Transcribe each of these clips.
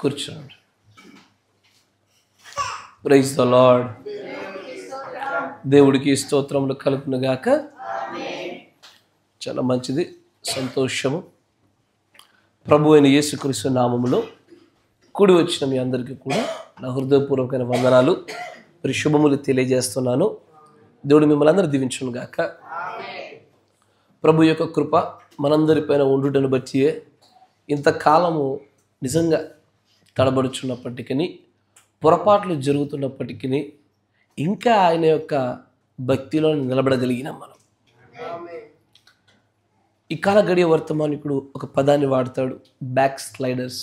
కూర్చోండి. Praise the lord. దేవుడికి స్తోత్రములు కలుగును గాక. చాలా మంచిది, సంతోషము. ప్రభు అయిన యేసుక్రీస్తు నామములో కూడి వచ్చిన మీ అందరికీ కూడా నా హృదయపూర్వకమైన వందనాలు, మరి శుభములు తెలియజేస్తున్నాను. దేవుడు మిమ్మల్ని అందరూ దీవించును గాక. ప్రభు యొక్క కృప మనందరిపైన ఉండుటను బట్టియే ఇంతకాలము నిజంగా తడబడుచున్నప్పటికీ, పొరపాట్లు జరుగుతున్నప్పటికీ ఇంకా ఆయన యొక్క భక్తిలో నిలబడగలిగినాం మనం. ఈ కాల గడియ వర్తమానికుడు ఒక పదాన్ని వాడతాడు, బ్యాక్ స్లైడర్స్.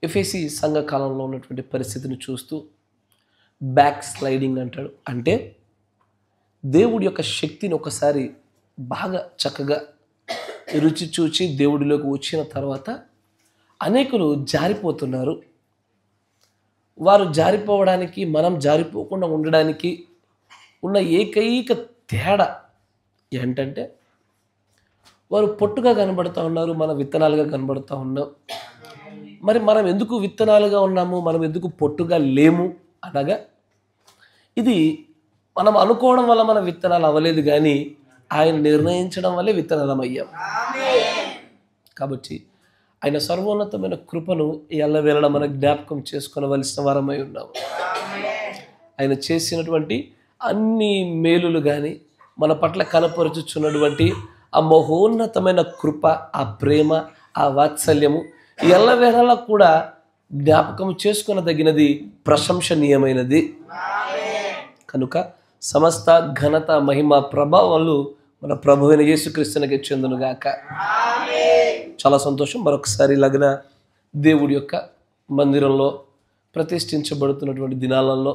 ఎఫెసీ సంఘ కాలంలో ఉన్నటువంటి పరిస్థితిని చూస్తూ బ్యాక్ స్లైడింగ్ అంటాడు. అంటే దేవుడి యొక్క శక్తిని ఒకసారి బాగా చక్కగా రుచి చూచి దేవుడిలోకి వచ్చిన తర్వాత అనేకులు జారిపోతున్నారు. వారు జారిపోవడానికి, మనం జారిపోకుండా ఉండడానికి ఉన్న ఏకైక తేడా ఏంటంటే, వారు పొట్టుగా కనబడుతూ ఉన్నారు, మనం విత్తనాలుగా కనబడుతూ ఉన్నాం. మరి మనం ఎందుకు విత్తనాలుగా ఉన్నాము, మనం ఎందుకు పొట్టుగా లేము అనగా, ఇది మనం అనుకోవడం వల్ల మన విత్తనాలు అవ్వలేదు, కానీ ఆయన నిర్ణయించడం వల్లే విత్తనాలం అయ్యాం. కాబట్టి ఆయన సర్వోన్నతమైన కృపను ఎల్లవేళలా మనం జ్ఞాపకం చేసుకొనవలసిన వారమై ఉన్నాము. ఆయన చేసినటువంటి అన్ని మేలులు కానీ, మన పట్ల కనపరుచుచున్నటువంటి ఆ మహోన్నతమైన కృప, ఆ ప్రేమ, ఆ వాత్సల్యము ఎల్లవేళలా కూడా జ్ఞాపకం చేసుకొనదగినది, ప్రశంసనీయమైనది. కనుక సమస్త ఘనత, మహిమ, ప్రభావాలు మన ప్రభువైన యేసుక్రీస్తునికే చెందునుగాక. చాలా సంతోషం. మరొకసారి ఇలాగన దేవుడి యొక్క మందిరంలో ప్రతిష్ఠించబడుతున్నటువంటి దినాలలో,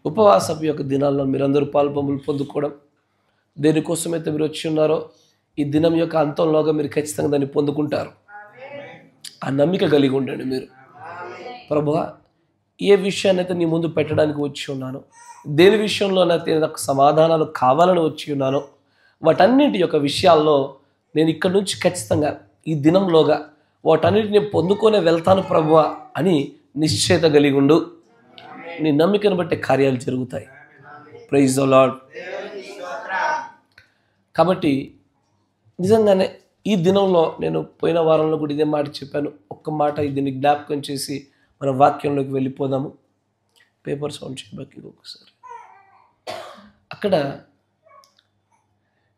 ఉపవాసపు యొక్క దినాల్లో మీరందరూ పాల్పొందులు పొందుకోవడం, దేనికోసమైతే మీరు వచ్చి ఉన్నారో ఈ దినం యొక్క అంతంలోగా మీరు ఖచ్చితంగా దాన్ని పొందుకుంటారు. ఆ నమ్మిక కలిగి ఉండండి. మీరు ప్రభువా, ఏ విషయాన్ని అయితే నీ ముందు పెట్టడానికి వచ్చి ఉన్నానో, దేని విషయంలోనైతే నాకు సమాధానాలు కావాలని వచ్చి ఉన్నానో, వాటన్నిటి యొక్క విషయాల్లో నేను ఇక్కడి నుంచి ఖచ్చితంగా ఈ దినంలోగా వాటన్నిటిని పొందుకొనే వెళ్తాను ప్రభువా అని నిశ్చయిత కలిగి ఉండు. నీ నమ్మికను బట్టి కార్యాలు జరుగుతాయి. Praise the lord. కాబట్టి నిజంగానే ఈ దినంలో నేను పోయిన వారంలో కూడా ఇదే మాట చెప్పాను. ఒక్క మాట దీన్ని జ్ఞాపకం చేసి మన వాక్యంలోకి వెళ్ళిపోదాము. పేపర్ సౌండ్ చేయబాకి ఒకసారి. అక్కడ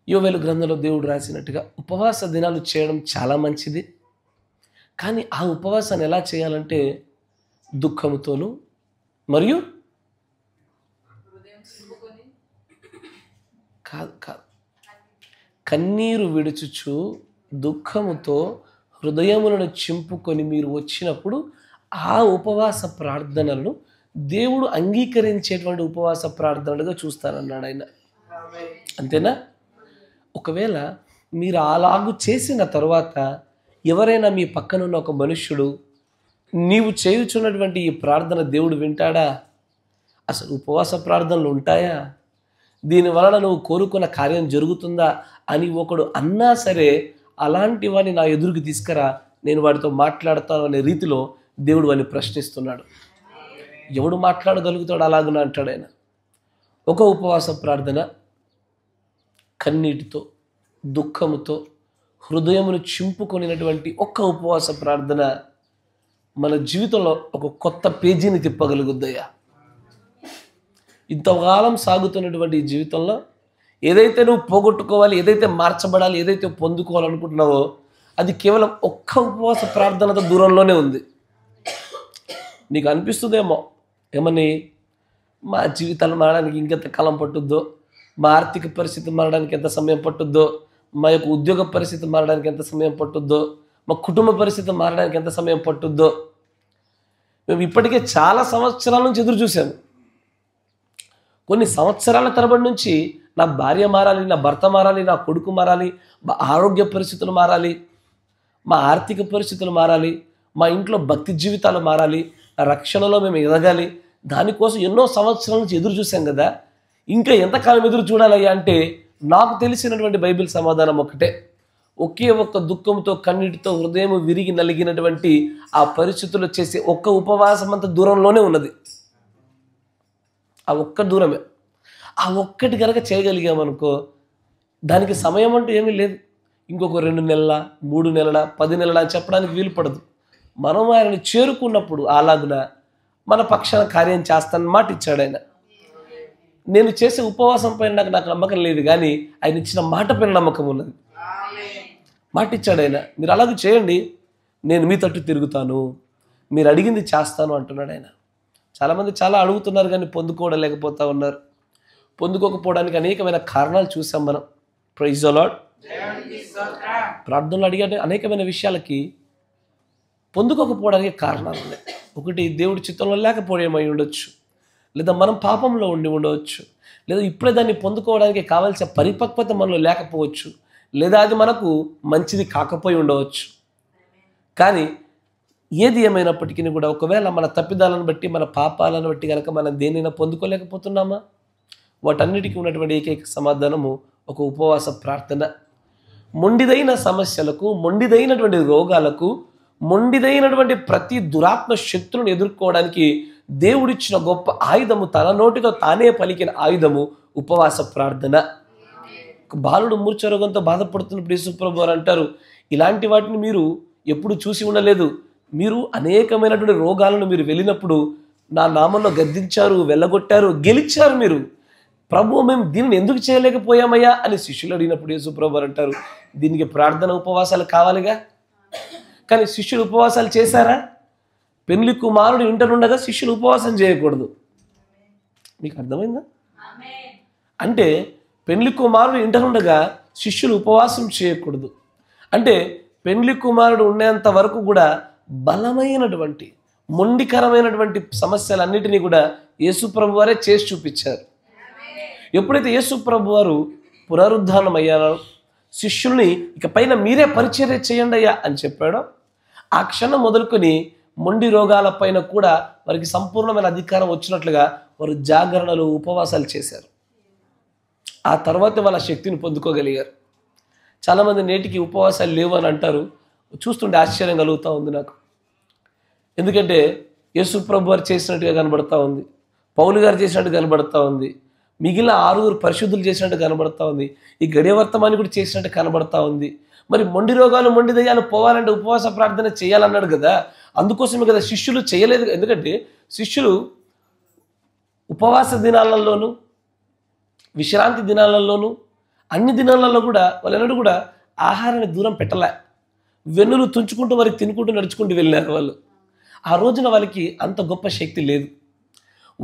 యోవేలు గ్రంథంలో దేవుడు రాసినట్టుగా ఉపవాస దినాలు చేయడం చాలా మంచిది. కానీ ఆ ఉపవాసాన్ని ఎలా చేయాలంటే దుఃఖముతోనూ మరియు కాదు కన్నీరు విడుచుచు దుఃఖముతో హృదయములను చింపుకొని మీరు వచ్చినప్పుడు ఆ ఉపవాస ప్రార్థనలను దేవుడు అంగీకరించేటువంటి ఉపవాస ప్రార్థనలుగా చూస్తానన్నాడు ఆయన. అంతేనా? ఒకవేళ మీరు అలాగూ చేసిన తర్వాత ఎవరైనా మీ పక్కనున్న ఒక మనుష్యుడు నీవు చేయుచున్నటువంటి ఈ ప్రార్థన దేవుడు వింటాడా? అసలు ఉపవాస ప్రార్థనలు ఉంటాయా? దీనివలన నువ్వు కోరుకున్న కార్యం జరుగుతుందా అని ఒకడు అన్నా సరే, అలాంటి వాడిని నా ఎదురుకి తీసుకురా, నేను వాడితో మాట్లాడతాను అనే రీతిలో దేవుడు వాడిని ప్రశ్నిస్తున్నాడు. ఎవడు మాట్లాడగలుగుతాడు అలాగని అంటాడు ఆయన. ఒక ఉపవాస ప్రార్థన కన్నీటితో, దుఃఖముతో హృదయమును చింపుకొనినటువంటి ఒక్క ఉపవాస ప్రార్థన మన జీవితంలో ఒక కొత్త పేజీని తిప్పగలుగుద్దయ్యా. ఇంతకాలం సాగుతున్నటువంటి ఈ జీవితంలో ఏదైతే నువ్వు పోగొట్టుకోవాలి, ఏదైతే మార్చబడాలి, ఏదైతే పొందుకోవాలనుకుంటున్నావో అది కేవలం ఒక్క ఉపవాస ప్రార్థనతో దూరంలోనే ఉంది. నీకు అనిపిస్తుందేమో, ఏమని, మా జీవితాలు మారడానికి ఇంకెంత కాలం పట్టుద్దో, మా ఆర్థిక పరిస్థితి మారడానికి ఎంత సమయం పట్టుద్దో, మా యొక్క ఉద్యోగ పరిస్థితి మారడానికి ఎంత సమయం పట్టుద్దో, మా కుటుంబ పరిస్థితి మారడానికి ఎంత సమయం పట్టుద్దో. మేము ఇప్పటికే చాలా సంవత్సరాల నుంచి ఎదురు చూసాము. కొన్ని సంవత్సరాల తరబడి నుంచి నా భార్య మారాలి, నా భర్త మారాలి, నా కొడుకు మారాలి, మా ఆరోగ్య పరిస్థితులు మారాలి, మా ఆర్థిక పరిస్థితులు మారాలి, మా ఇంట్లో భక్తి జీవితాలు మారాలి, రక్షణలో మేము ఎదగాలి. దానికోసం ఎన్నో సంవత్సరాల నుంచి ఎదురు చూసాం కదా. ఇంకా ఎంతకాలం ఎదురు చూడాలయ్యా అంటే నాకు తెలిసినటువంటి బైబిల్ సమాధానం ఒకటే, ఒకే ఒక్క దుఃఖంతో కన్నీటితో హృదయం విరిగి నలిగినటువంటి ఆ పరిస్థితుల్లో చేసే ఒక్క ఉపవాసం అంత దూరంలోనే ఉన్నది. ఆ ఒక్క దూరమే. ఆ ఒక్కటి కనుక చేయగలిగామనుకో, దానికి సమయం అంటూ ఏమీ లేదు. ఇంకొక 2 నెలల, 3 నెలల, 10 నెలల అని చెప్పడానికి వీలు పడదు. మనం ఆయనని చేరుకున్నప్పుడు అలాగున మన పక్షాన కార్యం చేస్తానని మాట ఇచ్చాడు ఆయన. నేను చేసే ఉపవాసం పైన నాకు నమ్మకం లేదు, కానీ ఆయన ఇచ్చిన మాట పైన నమ్మకం ఉన్నది. మాట ఇచ్చాడు ఆయన, మీరు అలాగే చేయండి, నేను మీ తట్టు తిరుగుతాను, మీరు అడిగింది చేస్తాను అంటున్నాడు ఆయన. చాలామంది చాలా అడుగుతున్నారు కానీ పొందుకోవడం లేకపోతూ ఉన్నారు. పొందుకోకపోవడానికి అనేకమైన కారణాలు చూసాం మనం. Praise the lord. ప్రార్థనలు అడిగే అనేకమైన విషయాలకి పొందుకోకపోవడానికి కారణాలు ఉన్నాయి. ఒకటి, దేవుడి చిత్తంలో లేకపోవడమై ఉండొచ్చు, లేదా మనం పాపంలో ఉండి ఉండవచ్చు, లేదా ఇప్పుడే దాన్ని పొందుకోవడానికి కావాల్సిన పరిపక్వత మనలో లేకపోవచ్చు, లేదా అది మనకు మంచిది కాకపోయి ఉండవచ్చు. కానీ ఏది ఏమైనప్పటికీ కూడా ఒకవేళ మన తప్పిదాలను బట్టి, మన పాపాలను బట్టి కనుక మనం దేనైనా పొందుకోలేకపోతున్నామా, వాటన్నిటికీ ఉన్నటువంటి ఏకైక సమాధానము ఒక ఉపవాస ప్రార్థన. మొండిదైన సమస్యలకు, మొండిదైనటువంటి రోగాలకు, మొండిదైనటువంటి ప్రతి దురాత్మ శక్తులను ఎదుర్కోవడానికి దేవుడిచ్చిన గొప్ప ఆయుధము, తన నోటితో తానే పలికిన ఆయుధము ఉపవాస ప్రార్థన. బాలుడు మూర్ఛరోగంతో బాధపడుతున్నప్పుడు యేసుప్రభు వారు అంటారు, ఇలాంటి వాటిని మీరు ఎప్పుడు చూసి ఉండలేదు. మీరు అనేకమైనటువంటి రోగాలను మీరు వెళ్ళినప్పుడు నా నామంలో గద్దించారు, వెళ్ళగొట్టారు, గెలిచారు. మీరు ప్రభు మేము దీనిని ఎందుకు చేయలేకపోయామయ్యా అని శిష్యులు అడిగినప్పుడు యేసుప్రభు వారు అంటారు, దీనికి ప్రార్థన ఉపవాసాలు కావాలిగా. కానీ శిష్యులు ఉపవాసాలు చేశారా? పెళ్లి కుమారుడు ఇంటనుండగా శిష్యులు ఉపవాసం చేయకూడదు. మీకు అర్థమైందా? అంటే పెళ్లి కుమారుడు ఇంటనుండగా శిష్యులు ఉపవాసం చేయకూడదు. అంటే పెళ్లి కుమారుడు ఉండేంత వరకు కూడా బలమైనటువంటి, మొండికరమైనటువంటి సమస్యలన్నిటినీ కూడా యేసుప్రభు వారే చేసి చూపించారు. ఎప్పుడైతే యేసుప్రభు వారు పునరుద్ధానం అయ్యారో, శిష్యుల్ని ఇక పైన మీరే పరిచర్య చేయండి అయ్యా అని చెప్పాడో, ఆ క్షణం మొదలుకొని మొండి రోగాల పైన కూడా వారికి సంపూర్ణమైన అధికారం వచ్చినట్లుగా వారు జాగరణలు, ఉపవాసాలు చేశారు. ఆ తర్వాత వాళ్ళ శక్తిని పొందుకోగలిగారు. చాలామంది నేటికి ఉపవాసాలు లేవు అని అంటారు. చూస్తుంటే ఆశ్చర్యం కలుగుతూ ఉంది నాకు. ఎందుకంటే యేసుప్రభు వారు చేసినట్టుగా కనబడతా ఉంది, పౌలు గారు చేసినట్టు కనబడతా ఉంది, మిగిలిన 6 పరిశుద్ధులు చేసినట్టు కనబడతా ఉంది, ఈ గడియవర్తమాని కూడా చేసినట్టు కనబడతా ఉంది. మరి మొండి రోగాలు, మొండి దయ్యాలు పోవాలంటే ఉపవాస ప్రార్థన చేయాలన్నాడు కదా. అందుకోసమే కదా శిష్యులు చేయలేదు. ఎందుకంటే శిష్యులు ఉపవాస దినాలలోనూ, విశ్రాంతి దినాలలోనూ, అన్ని దినాలలో కూడా వాళ్ళెన్నడూ కూడా ఆహారాన్ని దూరం పెట్టలే. వెన్నులు తుంచుకుంటూ మరి తినుకుంటూ నడుచుకుంటూ వెళ్ళినారు వాళ్ళు. ఆ రోజున వాళ్ళకి అంత గొప్ప శక్తి లేదు.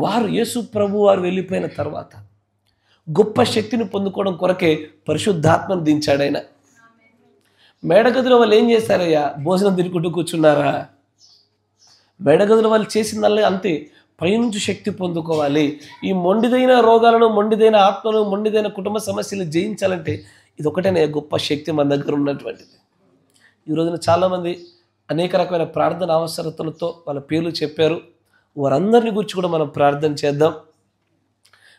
వారు యేసు ప్రభు వారు వెళ్ళిపోయిన తర్వాత గొప్ప శక్తిని పొందుకోవడం కొరకే పరిశుద్ధాత్మను దించాడు ఆయన. మేడగదిలో వాళ్ళు ఏం చేశారయ్యా? భోజనం తినుకుంటూ కూర్చున్నారా? మేడగదిలో వాళ్ళు చేసిందల్లా అంతే, పైనుంచి శక్తి పొందుకోవాలి. ఈ మొండిదైన రోగాలను, మొండిదైన ఆత్మను, మొండిదైన కుటుంబ సమస్యలు జయించాలంటే ఇది ఒకటేనే గొప్ప శక్తి మన దగ్గర ఉన్నటువంటిది. ఈ రోజున చాలామంది అనేక రకమైన ప్రార్థన అవసరతలతో వాళ్ళ పేర్లు చెప్పారు. వారందరిని గురించి కూడా మనం ప్రార్థన చేద్దాం.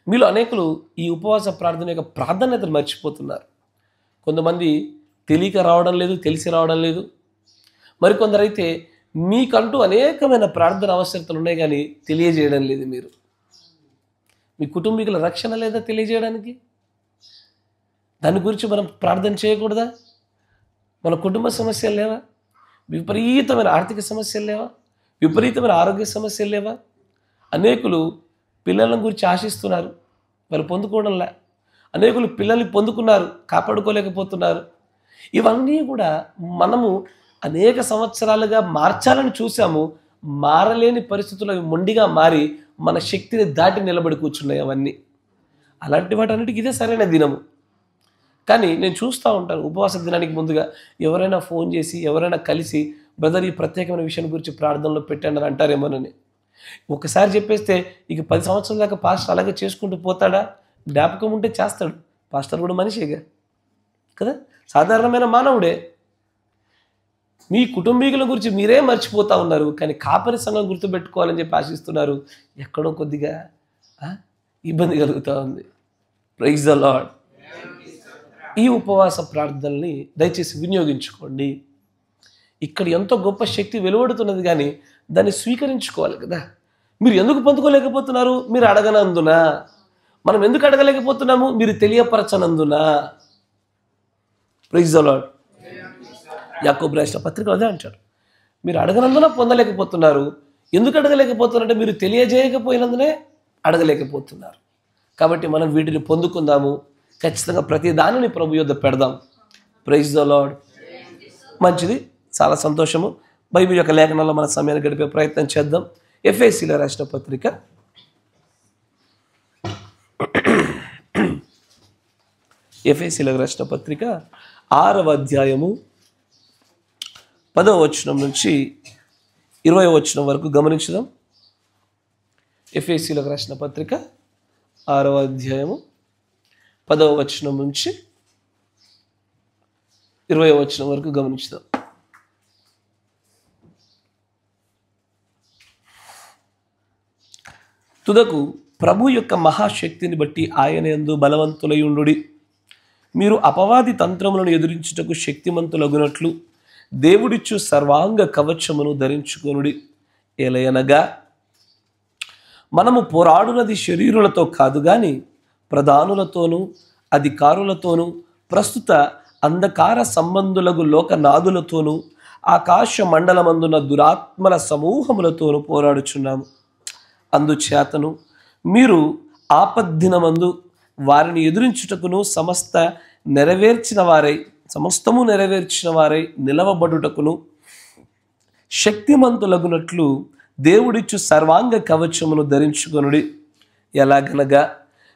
మీలో అనేకులు ఈ ఉపవాస ప్రార్థన యొక్క ప్రాధాన్యతను మర్చిపోతున్నారు. కొంతమంది తెలియక రావడం లేదు, తెలిసి రావడం లేదు. మరికొందరైతే మీకంటూ అనేకమైన ప్రార్థన అవసరతలు ఉన్నాయి కానీ తెలియజేయడం లేదు. మీరు మీ కుటుంబీకుల రక్షణ లేదా తెలియజేయడానికి? దాని గురించి మనం ప్రార్థన చేయకూడదా? మన కుటుంబ సమస్యలు లేవా? విపరీతమైన ఆర్థిక సమస్యలు లేవా? విపరీతమైన ఆరోగ్య సమస్యలు లేవా? అనేకులు పిల్లలను గురించి ఆశిస్తున్నారు, వాళ్ళు పొందుకోవడంలే. అనేకులు పిల్లల్ని పొందుకున్నారు, కాపాడుకోలేకపోతున్నారు. ఇవన్నీ కూడా మనము అనేక సంవత్సరాలుగా మార్చాలని చూసాము. మారలేని పరిస్థితులు అవి మొండిగా మారి మన శక్తిని దాటి నిలబడి కూర్చున్నాయి అవన్నీ. అలాంటి వాటన్నిటికీ ఇదే సరైన దినము. కానీ నేను చూస్తూ ఉంటాను, ఉపవాస దినానికి ముందుగా ఎవరైనా ఫోన్ చేసి, ఎవరైనా కలిసి, బ్రదర్ ఈ ప్రత్యేకమైన విషయం గురించి ప్రార్థనలో పెట్టండి అని అంటారేమోనని. ఒకసారి చెప్పేస్తే ఇక 10 సంవత్సరాల దాకా పాస్టర్ అలాగే చేసుకుంటూ పోతాడా? జ్ఞాపకం ఉంటే చేస్తాడు. పాస్టర్ కూడా మనిషిగా కదా, సాధారణమైన మానవుడే. మీ కుటుంబీకుల గురించి మీరే మర్చిపోతూ ఉన్నారు, కానీ కాపరి సంఘం గుర్తుపెట్టుకోవాలని చెప్పి ఆశిస్తున్నారు. ఎక్కడో కొద్దిగా ఇబ్బంది కలుగుతూ ఉంది. Praise the lord. ఈ ఉపవాస ప్రార్థనల్ని దయచేసి వినియోగించుకోండి. ఇక్కడ ఎంతో గొప్ప శక్తి వెలువడుతున్నది, కానీ దాన్ని స్వీకరించుకోవాలి కదా. మీరు ఎందుకు పొందుకోలేకపోతున్నారు? మీరు అడగనందున. మనం ఎందుకు అడగలేకపోతున్నాము? మీరు తెలియపరచనందున. Praise the lord. యాకోబు రాసిన పత్రిక అదే అంటారు, మీరు అడగనందున పొందలేకపోతున్నారు. ఎందుకు అడగలేకపోతున్నారంటే మీరు తెలియజేయకపోయినందునే అడగలేకపోతున్నారు. కాబట్టి మనం వీటిని పొందుకుందాము. ఖచ్చితంగా ప్రతి దానిని ప్రభు యొద్ద పెడదాం. Praise the lord. మంచిది, చాలా సంతోషము. బైబిల్ యొక్క లేఖనాల్లో మన సమయాన్ని గడిపే ప్రయత్నం చేద్దాం. ఎఫెసీయుల రాసిన పత్రిక 6వ అధ్యాయము 10వ వచనం నుంచి 20వ వచనం వరకు గమనించుదాం. ఎఫెసీయులకు రాసిన పత్రిక 6వ అధ్యాయము 10వ వచనం నుంచి 20వ వచనం వరకు గమనించుదాం. తుదకు ప్రభు యొక్క మహాశక్తిని బట్టి ఆయన యందు బలవంతులై ఉండుడి. మీరు అపవాది తంత్రములను ఎదురించుటకు శక్తిమంతులగునట్లు దేవుడిచ్చు సర్వాంగ కవచమును ధరించుకొనుడి. ఏలయనగా మనము పోరాడునది శరీరులతో కాదు గాని ప్రధానులతోనూ అధికారులతోనూ ప్రస్తుత అంధకార సంబంధులకు లోకనాథులతోనూ ఆకాశ మండలమందున దురాత్మల సమూహములతోనూ పోరాడుచున్నాము. అందుచేతను మీరు ఆపద్దినమందు వారిని ఎదురించుటకును సమస్తము నెరవేర్చిన వారై నిలవబడుటకును శక్తిమంతులగునట్లు దేవుడిచ్చు సర్వాంగ కవచమును ధరించుకొనుడి. ఎలాగనగా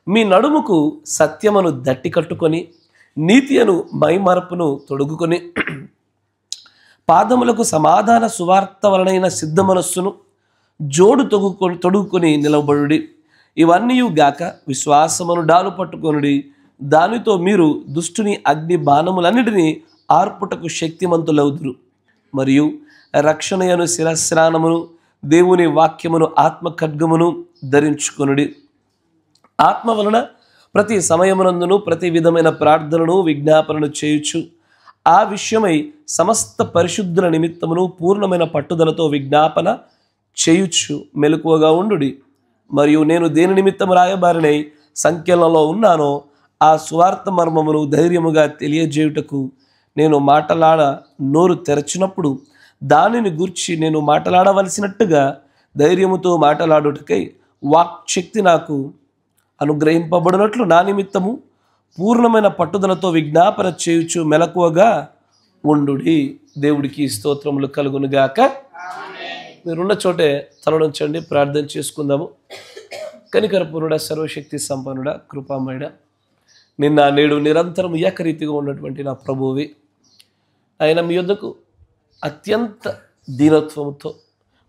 మీ నడుముకు సత్యమును దట్టి కట్టుకొని నీతి అను మైమరపును తొడుగుకొని పాదములకు సమాధాన సువార్త వలనైన సిద్ధ మనస్సును జోడు తొడుగుకొని నిలబడుడి. ఇవన్నీ గాక విశ్వాసమును డాలు పట్టుకొనుడి. దానితో మీరు దుష్టుని అగ్ని బాణములన్నిటినీ ఆర్పుటకు శక్తిమంతులవుదురు. మరియు రక్షణయను శిరస్నానమును దేవుని వాక్యమును ఆత్మ ఖడ్గమును ధరించుకొనుడి. ఆత్మ వలన ప్రతి సమయమునందును ప్రతి విధమైన ప్రార్థనను విజ్ఞాపనను చేయుచు ఆ విషయమై సమస్త పరిశుద్ధుల నిమిత్తమును పూర్ణమైన పట్టుదలతో విజ్ఞాపన చేయుచు మెలకువగా ఉండుడి. మరియు నేను దేని నిమిత్తం రాయబారినై సంఖ్యలలో ఉన్నానో ఆ సువార్త మర్మమును ధైర్యముగా తెలియజేయుటకు నేను నోరు తెరచినప్పుడు దానిని గూర్చి నేను మాట్లాడవలసినట్టుగా ధైర్యముతో మాట్లాడుటకై వాక్శక్తి నాకు అనుగ్రహింపబడినట్లు నా నిమిత్తము పూర్ణమైన పట్టుదలతో విజ్ఞాపన చేయుచు మెలకువగా ఉండుడి. దేవుడికి స్తోత్రములు కలుగునుగాక. మీరున్న చోటే తలనుంచండి, ప్రార్థన చేసుకుందాము. కనికరపూర్ణుడ, సర్వశక్తి సంపన్నుడ, కృపామయుడ, నిన్న నేడు నిరంతరం ఏకరీతిగా ఉన్నటువంటి నా ప్రభువి ఆయన మీ యొద్దకు అత్యంత దీనత్వముతో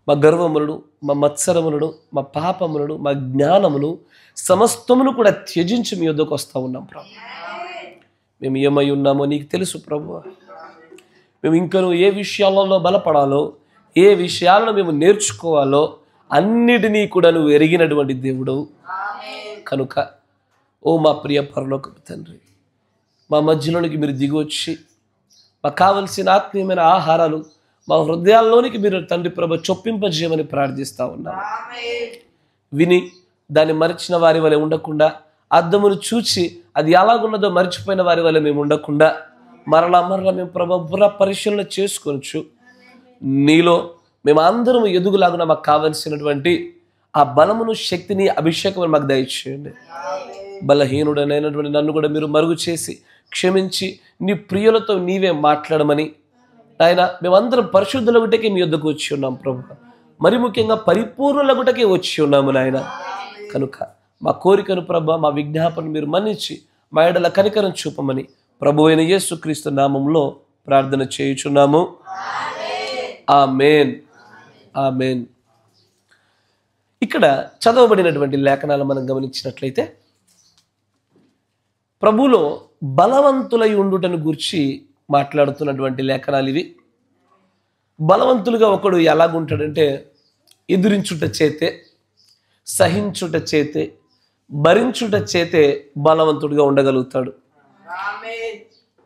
మా గర్వములను, మా మత్సరములను, మా పాపములను, మా జ్ఞానమును సమస్తమును కూడా త్యజించి మీ యొద్దకు వస్తూ ఉన్నాం ప్రభు. మేము ఏమై ఉన్నామో నీకు తెలుసు ప్రభు. మేము ఇంకనూ ఏ విషయాలలో బలపడాలో, ఏ విషయాలను మేము నేర్చుకోవాలో అన్నిటినీ కూడా నువ్వు ఎరిగినటువంటి దేవుడు కనుక ఓ మా ప్రియ పరలోకపు తండ్రి, మా మధ్యలోనికి మీరు దిగొచ్చి మాకు కావలసిన ఆత్మీయమైన ఆహారాలు మా హృదయాల్లోనికి మీరు తండ్రి ప్రభు చొప్పింపజేయమని ప్రార్థిస్తూ ఉన్నాము. విని దాన్ని మరిచిన వారి వలె ఉండకుండా, అద్దమును చూచి అది ఎలాగున్నదో మర్చిపోయిన వారి వలె మేము ఉండకుండా మరలా మేము ప్రభు బుర్ర పరిశీలన చేసుకోవచ్చు. నీలో మేము అందరం ఎదుగులాగున మాకు కావలసినటువంటి ఆ బలమును, శక్తిని, అభిషేకం మాకు దయచేయండి. బలహీనుడనైనటువంటి నన్ను కూడా మీరు మరుగు చేసి క్షమించి నీ ప్రియులతో నీవే మాట్లాడమని ఆయన మేమందరం పరిశుద్ధులగుటకే మీ యొద్దకు వచ్చి ఉన్నాం ప్రభు. మరి ముఖ్యంగా పరిపూర్ణులగుటకే వచ్చి ఉన్నాము నాయన. కనుక మా కోరికను ప్రభు, మా విజ్ఞాపన మీరు మన్నించి మా ఎడల కనికరం చూపమని ప్రభు అయిన యేసుక్రీస్తు నామంలో ప్రార్థన చేయుచున్నాము. ఆమేన్, ఆమేన్. ఇక్కడ చదవబడినటువంటి లేఖనాలు మనం గమనించినట్లయితే ప్రభులో బలవంతులై ఉండుటను గురించి మాట్లాడుతున్నటువంటి లేఖనాలు ఇవి. బలవంతులుగా ఒకడు ఎలాగుంటాడంటే ఎదురించుట చేతే, సహించుట చేతే, భరించుట చేతే బలవంతుడిగా ఉండగలుగుతాడు.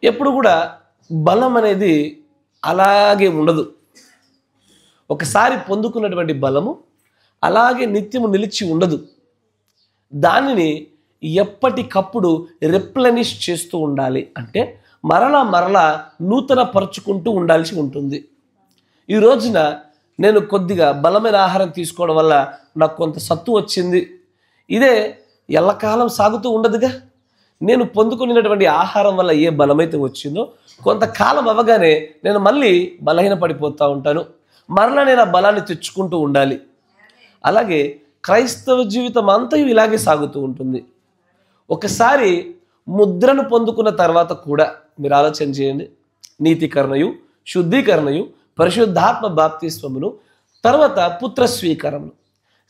ఎప్పుడు కూడా బలం అనేది అలాగే ఉండదు. ఒకసారి పొందుకున్నటువంటి బలము అలాగే నిత్యము నిలిచి ఉండదు. దానిని ఎప్పటికప్పుడు రిప్లెనిష్ చేస్తూ ఉండాలి. అంటే మరలా నూతన పరుచుకుంటూ ఉండాల్సి ఉంటుంది. ఈ రోజున నేను కొద్దిగా బలమైన ఆహారం తీసుకోవడం వల్ల నాకు కొంత సత్తు వచ్చింది, ఇదే ఎల్లకాలం సాగుతూ ఉండదుగా. నేను పొందుకున్నటువంటి ఆహారం వల్ల ఏ బలమైతే వచ్చిందో కొంతకాలం అవ్వగానే నేను మళ్ళీ బలహీన పడిపోతూ ఉంటాను. మరలా నేను ఆ బలాన్ని తెచ్చుకుంటూ ఉండాలి. అలాగే క్రైస్తవ జీవితం అంతా ఇలాగే సాగుతూ ఉంటుంది. ఒకసారి ముద్రను పొందుకున్న తర్వాత కూడా మీరు ఆలోచన చేయండి. నీతికరణయు, శుద్ధీకరణయు, పరిశుద్ధాత్మ బాప్తిస్వమును, తర్వాత పుత్ర స్వీకారమును,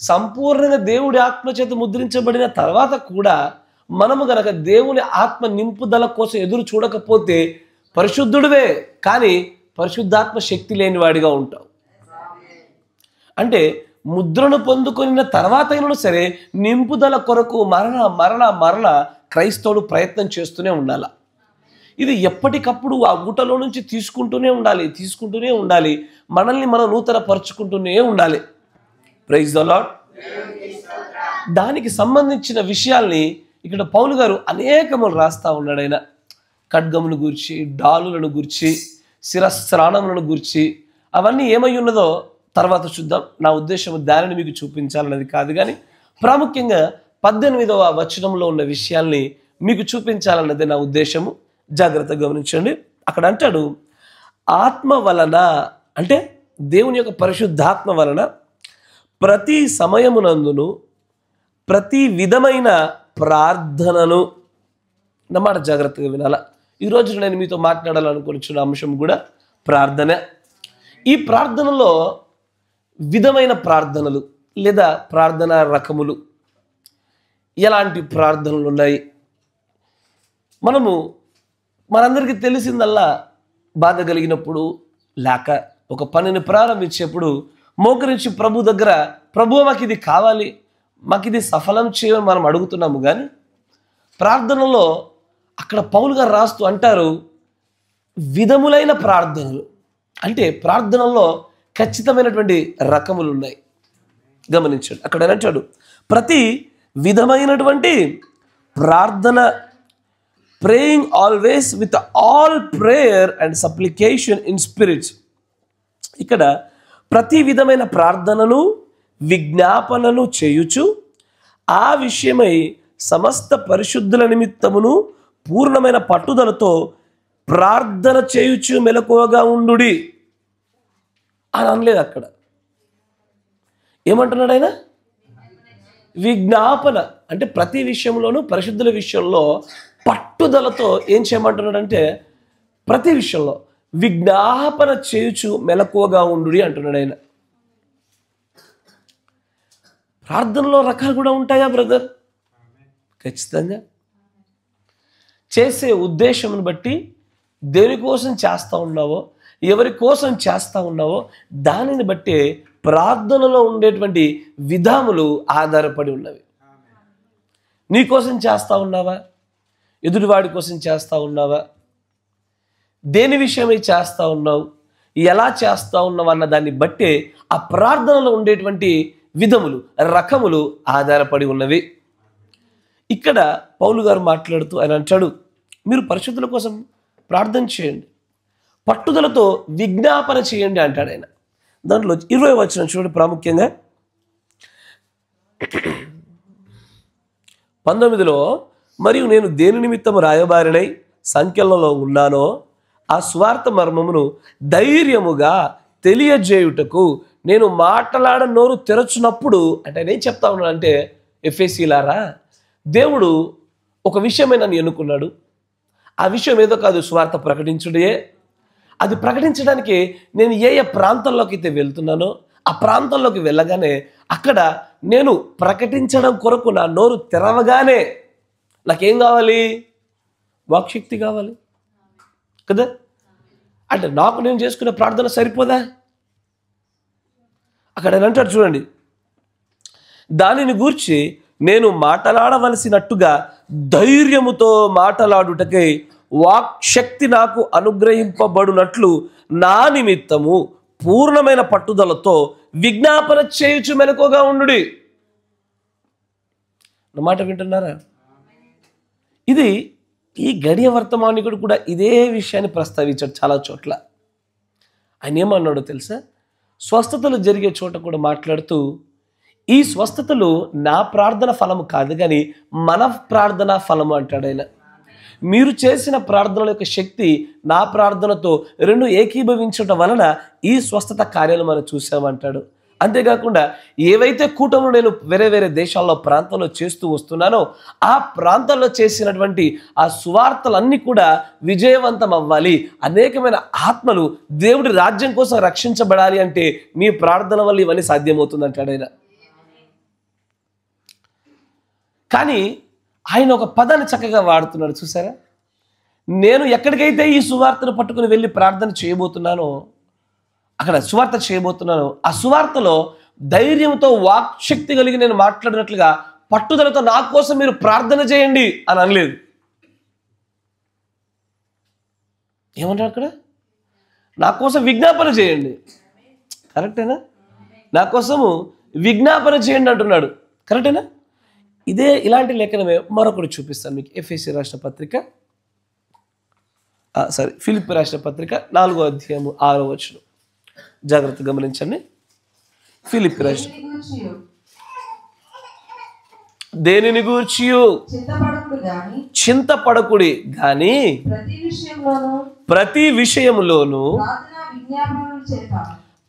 సంపూర్ణంగా దేవుడి ఆత్మచేత ముద్రించబడిన తర్వాత కూడా మనము గనక దేవుని ఆత్మ నింపుదల కోసం ఎదురు చూడకపోతే పరిశుద్ధుడివే కానీ పరిశుద్ధాత్మ శక్తి లేని వాడిగా ఉంటావు. అంటే ముద్రను పొందుకున్న తర్వాత అయినా సరే నింపుదల కొరకు మరణ క్రైస్తవుడు ప్రయత్నం చేస్తూనే ఉండాల. ఇది ఎప్పటికప్పుడు ఆ ఊటలో నుంచి తీసుకుంటూనే ఉండాలి. మనల్ని మనం నూతన పరుచుకుంటూనే ఉండాలి. Praise the lord. దానికి సంబంధించిన విషయాల్ని ఇక్కడ పౌలు గారు అనేకములు రాస్తా ఉన్నాడు. ఆయన ఖడ్గమును గూర్చి, డాలులను గూర్చి, శిరస్త్రాణములను గూర్చి, అవన్నీ ఏమై ఉన్నదో తర్వాత చూద్దాం. నా ఉద్దేశం దానిని మీకు చూపించాలన్నది కాదు, కానీ ప్రాముఖ్యంగా 18వ వచనంలో ఉన్న విషయాల్ని మీకు చూపించాలన్నది నా ఉద్దేశము. జాగ్రత్తగా గమనించండి. అక్కడ అంటాడు, ఆత్మ వలన అంటే దేవుని యొక్క పరిశుద్ధాత్మ వలన ప్రతి సమయమునందును ప్రతి విధమైన ప్రార్థనను, అన్నమాట. జాగ్రత్తగా వినాల. ఈరోజు నేను మీతో మాట్లాడాలనుకుంటున్న అంశం కూడా ప్రార్థన. ఈ ప్రార్థనలో విధమైన ప్రార్థనలు లేదా ప్రార్థనా రకములు, ఎలాంటి ప్రార్థనలు ఉన్నాయి? మనందరికీ తెలిసిందల్లా బాధ కలిగినప్పుడు లేక ఒక పనిని ప్రారంభించేప్పుడు మోకరించి ప్రభు దగ్గర, ప్రభువు మాకు ఇది కావాలి, మాకు ఇది సఫలం చేయమని మనం అడుగుతున్నాము. కానీ ప్రార్థనలో అక్కడ పౌలు గారు రాస్తూ అంటారు విధములైన ప్రార్థనలు. అంటే ప్రార్థనలో ఖచ్చితమైనటువంటి రకములు ఉన్నాయి. గమనించండి. అక్కడ అంటాడు ప్రతి విధమైనటువంటి ప్రార్థన, praying always with all prayer and supplication in spirits. ఇక్కడ ప్రతి విధమైన ప్రార్థనను విజ్ఞాపనను చేయుచు ఆ విషయమై సమస్త పరిశుద్ధుల నిమిత్తమును పూర్ణమైన పట్టుదలతో ప్రార్థన చేయుచు మెలకువగా ఉండుడి అని అనలేదు. అక్కడ ఏమంటున్నాడు ఆయన? విజ్ఞాపన. అంటే ప్రతి విషయంలోనూ పరిశుద్ధుల విషయంలో పట్టుదలతో ఏం చేయమంటున్నాడంటే ప్రతి విషయంలో విజ్ఞాపన చేయుచు మెలకువగా ఉండుడి అంటున్నాడు ఆయన. ప్రార్థనలో రకాలు కూడా ఉంటాయా బ్రదర్? ఖచ్చితంగా. చేసే ఉద్దేశంను బట్టి దేనికోసం చేస్తూ ఉన్నావో, ఎవరి కోసం చేస్తూ ఉన్నావో దానిని బట్టి ప్రార్థనలో ఉండేటువంటి విధాములు ఆధారపడి ఉన్నవి. నీ కోసం చేస్తూ ఉన్నావా? ఎదుటివాడి కోసం చేస్తూ ఉన్నావా? దేని విషయమై చేస్తూ ఉన్నావు? ఎలా చేస్తూ ఉన్నావు అన్న దాన్ని బట్టే ఆ ప్రార్థనలో ఉండేటువంటి విధములు, రకములు ఆధారపడి ఉన్నవి. ఇక్కడ పౌలు గారు మాట్లాడుతూ ఆయన అంటాడు, మీరు పరిశుద్ధుల కోసం ప్రార్థన చేయండి, పట్టుదలతో విజ్ఞాపన చేయండి అంటాడు ఆయన. దాంట్లో 20వ వచనం చూడండి ప్రాముఖ్యంగా. 19లో మరియు నేను దేని నిమిత్తము రాయబారినై సంఖ్యలలో ఉన్నానో ఆ సువార్త మర్మమును ధైర్యముగా తెలియజేయుటకు నేను మాట్లాడ నోరు తెరచునప్పుడు అంటే నేను చెప్తా ఉన్నాను అంటే ఎఫెసీలారా, దేవుడు ఒక విషయమే నన్ను ఎన్నుకున్నాడు. ఆ విషయం ఏదో కాదు, సువార్త ప్రకటించుడే. అది ప్రకటించడానికి నేను ఏ ప్రాంతంలోకి అయితే వెళ్తున్నానో ఆ ప్రాంతంలోకి వెళ్ళగానే అక్కడ నేను ప్రకటించడం కొరకు నా నోరు తెరవగానే నాకేం కావాలి? వాక్శక్తి కావాలి కదా. అంటే నాకు నేను చేసుకునే ప్రార్థన సరిపోదా? అక్కడ అంటాడు చూడండి, దానిని గూర్చి నేను మాట్లాడవలసినట్టుగా ధైర్యముతో మాట్లాడుటకై వాక్శక్తి నాకు అనుగ్రహింపబడునట్లు నా నిమిత్తము పూర్ణమైన పట్టుదలతో విజ్ఞాపన చేయుచు మెలకుగా ఉండుడి. నా మాట వింటున్నారా? ఇది ఈ గడియ వర్తమానికుడు కూడా ఇదే విషయాన్ని ప్రస్తావించాడు చాలా చోట్ల. ఆయన ఏమన్నాడో తెలుసా? స్వస్థతలు జరిగే చోట కూడా మాట్లాడుతూ, ఈ స్వస్థతలు నా ప్రార్థన ఫలము కాదు కానీ మన ప్రార్థన ఫలము అంటాడు ఆయన. మీరు చేసిన ప్రార్థనల యొక్క శక్తి నా ప్రార్థనతో రెండు ఏకీభవించడం వలన ఈ స్వస్థత కార్యాలు మనం చూసామంటాడు. అంతేకాకుండా ఏవైతే కూటములు నేను వేరే వేరే దేశాల్లో ప్రాంతాల్లో చేస్తూ వస్తున్నానో ఆ ప్రాంతాల్లో చేసినటువంటి ఆ సువార్తలన్నీ కూడా విజయవంతం అవ్వాలి, అనేకమైన ఆత్మలు దేవుడి రాజ్యం కోసం రక్షించబడాలి అంటే మీ ప్రార్థన వల్ల ఇవన్నీ సాధ్యమవుతుంది అంటాడు ఆయన. కానీ ఆయన ఒక పదాన్ని చక్కగా వాడుతున్నాడు చూసారా? నేను ఎక్కడికైతే ఈ సువార్తను పట్టుకుని వెళ్ళి ప్రార్థన చేయబోతున్నానో, అక్కడ సువార్త చేయబోతున్నాను, ఆ సువార్తలో ధైర్యంతో వాక్శక్తి కలిగి నేను మాట్లాడినట్లుగా పట్టుదలతో నా కోసం మీరు ప్రార్థన చేయండి అని అనలేదు. ఏమన్నాడు అక్కడ? నా కోసం విజ్ఞాపన చేయండి. కరెక్టేనా? నా కోసము విజ్ఞాపన చేయండి అంటున్నాడు. కరెక్టేనా? ఇదే ఇలాంటి లేఖనమే మరొకటి చూపిస్తాను మీకు. ఎఫెసీ రాసిన పత్రిక, ఫిలిప్పీ రాసిన పత్రిక 4వ అధ్యాయము 6వ వచనం. జాగ్రత్త గమనించండి. ఫిలిప్పీ రాసిన దేనిని గూర్చియు చింతపడకుడి గాని ప్రతి విషయములోను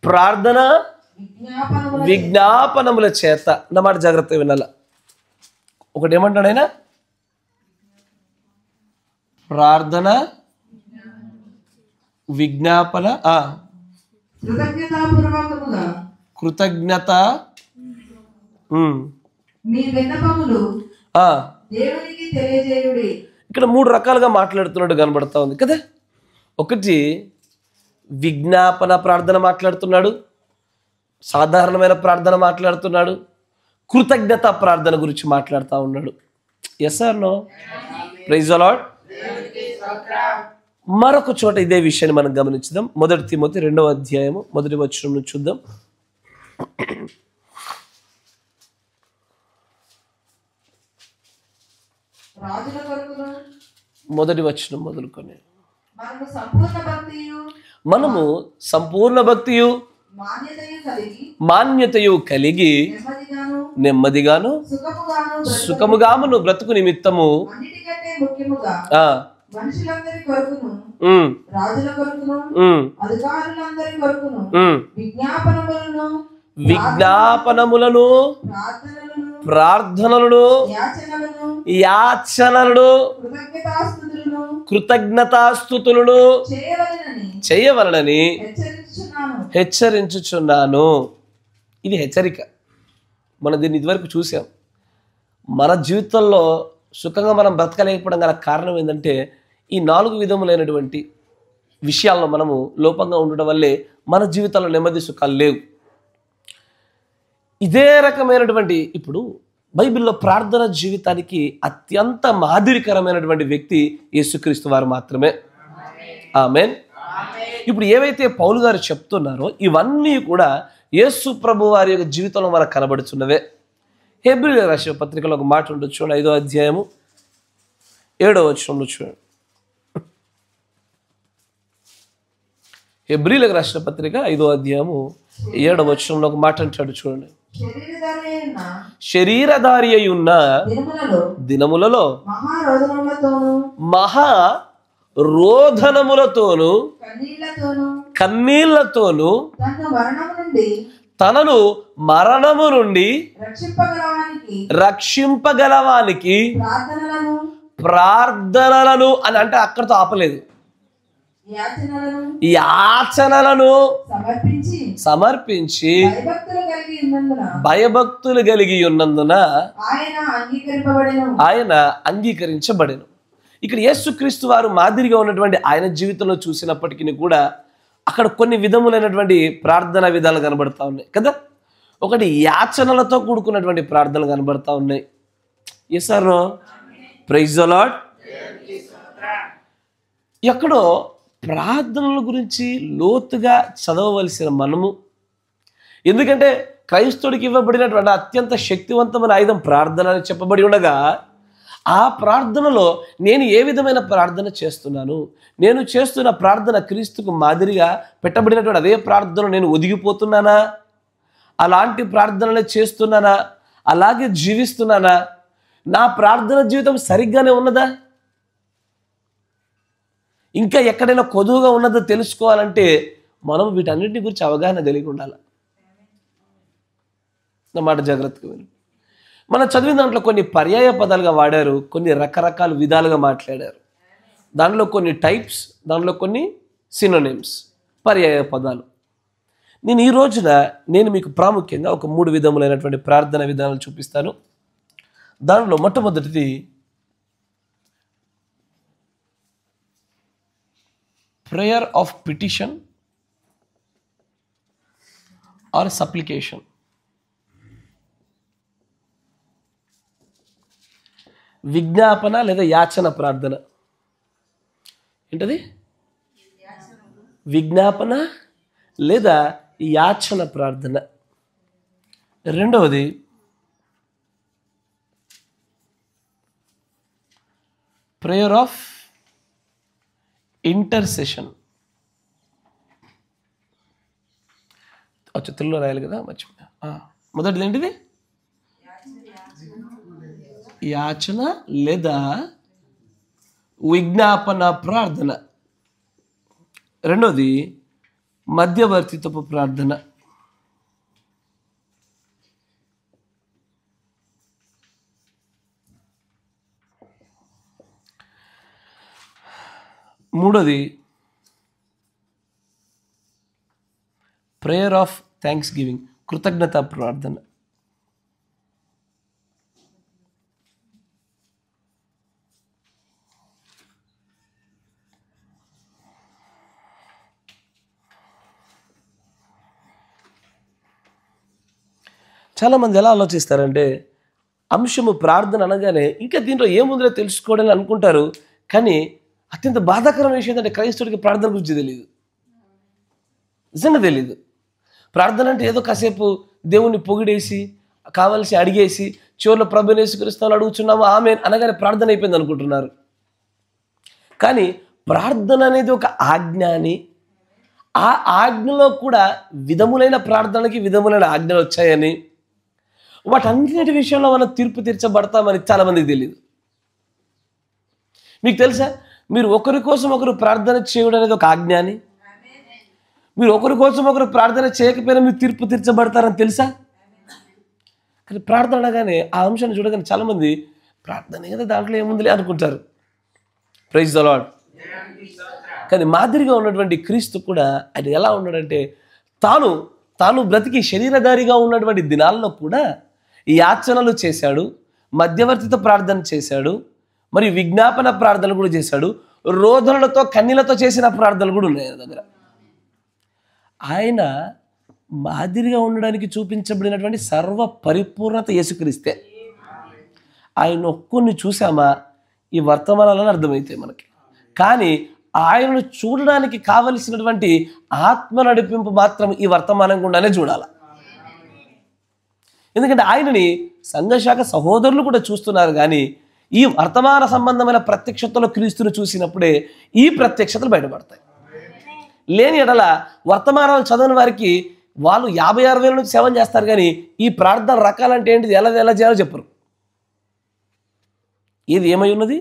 ప్రార్థన విజ్ఞాపనముల చేత. అన్నమాట జాగ్రత్తగా వినాల. ఒకటి ఏమంటాడు ఆయన? ప్రార్థన విజ్ఞాపన కృతజ్ఞత ఇక్కడ 3 రకాలుగా మాట్లాడుతున్నాడు కనబడతా ఉంది కదా. ఒకటి విజ్ఞాపన ప్రార్థన మాట్లాడుతున్నాడు, సాధారణమైన ప్రార్థన మాట్లాడుతున్నాడు, కృతజ్ఞత ప్రార్థన గురించి మాట్లాడుతూ ఉన్నాడు. Yes or no? Praise the lord. మరొక చోట ఇదే విషయాన్ని మనం గమనించుదాం. 1 తిమోతి 2వ అధ్యాయము 1వ వచనం నుంచి చూద్దాం. 1వ వచనం మొదలుకొని మనము సంపూర్ణ భక్తియు మాన్యతయు కలిగి నెమ్మదిగాను సుఖముగాను బ్రతుకు నిమిత్తము విజ్ఞాపనములను ప్రార్థనలను యాచనలను కృతజ్ఞతాస్తుతులను చేయవలనని హెచ్చరించుచున్నాను. ఇది హెచ్చరిక. మనం దీన్ని ఇదివరకు చూసాం. మన జీవితంలో సుఖంగా మనం బ్రతకలేకపోవడం గల కారణం ఏంటంటే ఈ 4 విధములైనటువంటి విషయాల్లో మనము లోపంగా ఉండడం వల్లే మన జీవితంలో నెమ్మది సుఖాలు లేవు. ఇదే రకమైనటువంటి ఇప్పుడు బైబిల్లో ప్రార్థన జీవితానికి అత్యంత మాదిరికరమైనటువంటి వ్యక్తి యేసుక్రీస్తు వారు మాత్రమే. ఆమేన్. ఇప్పుడు ఏవైతే పౌలు గారు చెప్తున్నారో ఇవన్నీ కూడా యేసు ప్రభు వారి యొక్క జీవితంలో మనకు కనబడుతున్నవే. హెబ్రీయులకు రాసిన పత్రికలో ఒక మాట ఉండొచ్చు, చూడండి. 5వ అధ్యాయము 7వ వచనంలో చూడండి. హెబ్రీయులకు రాసిన పత్రిక 5వ అధ్యాయము 7వ వచనంలో ఒక మాట అంటాడు చూడండి. శరీరధారి అయి ఉన్న దినములలో మహా రోదనములతోను కన్నీళ్లతోను తనను మరణము నుండి రక్షింపగలవానికి ప్రార్థనలను అని అంటే అక్కడితో ఆపలేదు. యాచనలను సమర్పించి భయభక్తులు కలిగి ఉన్నందున ఆయన అంగీకరించబడెను. ఇక్కడ యేసుక్రీస్తు వారు మాదిరిగా ఉన్నటువంటి ఆయన జీవితంలో చూసినప్పటికీ కూడా అక్కడ కొన్ని విధములైనటువంటి ప్రార్థనా విధాలు కనబడతా ఉన్నాయి కదా. ఒకటి యాచనలతో కూడుకున్నటువంటి ప్రార్థనలు కనబడతా ఉన్నాయి. Yes or no? Praise the lord. ఎక్కడో ప్రార్థనల గురించి లోతుగా చదవవలసిన మనము, ఎందుకంటే క్రైస్తవుడికి ఇవ్వబడినటువంటి అత్యంత శక్తివంతమైన ఆయుధం ప్రార్థన అని చెప్పబడి ఉండగా, ఆ ప్రార్థనలో నేను ఏ విధమైన ప్రార్థన చేస్తున్నాను, నేను చేస్తున్న ప్రార్థన క్రీస్తుకు మాదిరిగా పెట్టబడినటువంటి అదే ప్రార్థనలో నేను ఒదిగిపోతున్నానా, అలాంటి ప్రార్థనలే చేస్తున్నానా, అలాగే జీవిస్తున్నానా, నా ప్రార్థన జీవితం సరిగ్గానే ఉన్నదా, ఇంకా ఎక్కడైనా కొదువుగా ఉన్నదో తెలుసుకోవాలంటే మనం వీటన్నిటిని గురించి అవగాహన కలిగి ఉండాలి. నా మాట జాగ్రత్తగా విను. మనం చదివిన దాంట్లో కొన్ని పర్యాయ పదాలుగా వాడారు, కొన్ని రకరకాల విధాలుగా మాట్లాడారు. దానిలో కొన్ని టైప్స్, దానిలో కొన్ని సినోనిమ్స్, పర్యాయ పదాలు. నేను ఈ రోజున మీకు ప్రాముఖ్యంగా ఒక 3 విధములైనటువంటి ప్రార్థన విధానాలు చూపిస్తాను. దానిలో మొట్టమొదటిది prayer of petition or supplication. విజ్ఞాపన లేదా యాచన ప్రార్థన. ఏంటది? విజ్ఞాపన లేదా యాచన ప్రార్థన. రెండవది ప్రేయర్ ఆఫ్ ఇంటర్సెషన్. తెలుగులో రాయాలి కదా, మర్చిపోయా. మొదటిది ఏంటిది? యాచన లేదా విజ్ఞాపన ప్రార్థన. రెండోది మధ్యవర్తిత్వపు ప్రార్థన. మూడోది ప్రేయర్ ఆఫ్ థ్యాంక్స్ గివింగ్, కృతజ్ఞతా ప్రార్థన. చాలామంది ఎలా ఆలోచిస్తారంటే, అంశము ప్రార్థన అనగానే ఇంకా దీంట్లో ఏముందో తెలుసుకోవడానికి అనుకుంటారు. కానీ అత్యంత బాధాకరమైన విషయం ఏంటంటే క్రైస్తవుడికి ప్రార్థన గురించి తెలియదు, నిజంగా తెలియదు. ప్రార్థన అంటే ఏదో కాసేపు దేవుణ్ణి పొగిడేసి కావలసి అడిగేసి చివరిలో ప్రభువుని యేసుక్రీస్తుని అడుగుచున్నాము ఆమె అనగానే ప్రార్థన అయిపోయింది అనుకుంటున్నారు. కానీ ప్రార్థన అనేది ఒక ఆజ్ఞ అని, ఆ ఆజ్ఞలో కూడా విధములైన ప్రార్థనకి విధములైన ఆజ్ఞలు వచ్చాయని, వాటన్నిటి విషయంలో మనం తీర్పు తీర్చబడతామని చాలామందికి తెలియదు. మీకు తెలుసా, మీరు ఒకరి కోసం ఒకరు ప్రార్థన చేయడం అనేది ఒక ఆజ్ఞ అని, మీరు ఒకరి కోసం ఒకరు ప్రార్థన చేయకపోయినా మీరు తీర్పు తీర్చబడతారని తెలుసా? కానీ ప్రార్థన అనగానే ఆ అంశాన్ని చూడగానే చాలామంది ప్రార్థన కదా దాంట్లో ఏముందిలే అనుకుంటారు. Praise the lord. కానీ మాదిరిగా ఉన్నటువంటి క్రీస్తు కూడా ఆయన ఎలా ఉన్నాడంటే, తాను బ్రతికి శరీరధారిగా ఉన్నటువంటి దినాల్లో కూడా ఈ యాచనలు చేశాడు, మధ్యవర్తిత ప్రార్థన చేశాడు, మరియు విజ్ఞాపన ప్రార్థనలు కూడా చేశాడు, రోదనలతో కన్నీళ్లతో చేసిన ప్రార్థనలు కూడా ఉన్నాయి ఆయన దగ్గర. ఆయన మాదిరిగా ఉండడానికి చూపించబడినటువంటి సర్వ పరిపూర్ణత యేసుక్రీస్తే. ఆయన ఒక్కరిని చూసామా ఈ వర్తమానాలను అర్థమవుతాయి మనకి. కానీ ఆయనను చూడడానికి కావలసినటువంటి ఆత్మ నడిపింపు మాత్రం ఈ వర్తమానం గుండానే చూడాలి. ఎందుకంటే ఆయనని సంఘశాఖ సహోదరులు కూడా చూస్తున్నారు. కానీ ఈ వర్తమాన సంబంధమైన ప్రత్యక్షతలో క్రీస్తును చూసినప్పుడే ఈ ప్రత్యక్షతలు బయటపడతాయి. లేని ఎడల వర్తమానాలు చదవని వారికి వాళ్ళు 50-60 నుంచి సేవం చేస్తారు, కానీ ఈ ప్రార్థన రకాలంటే ఏంటిది, ఎలా చేయాలో చెప్పరు. ఏది ఏమై ఉన్నది,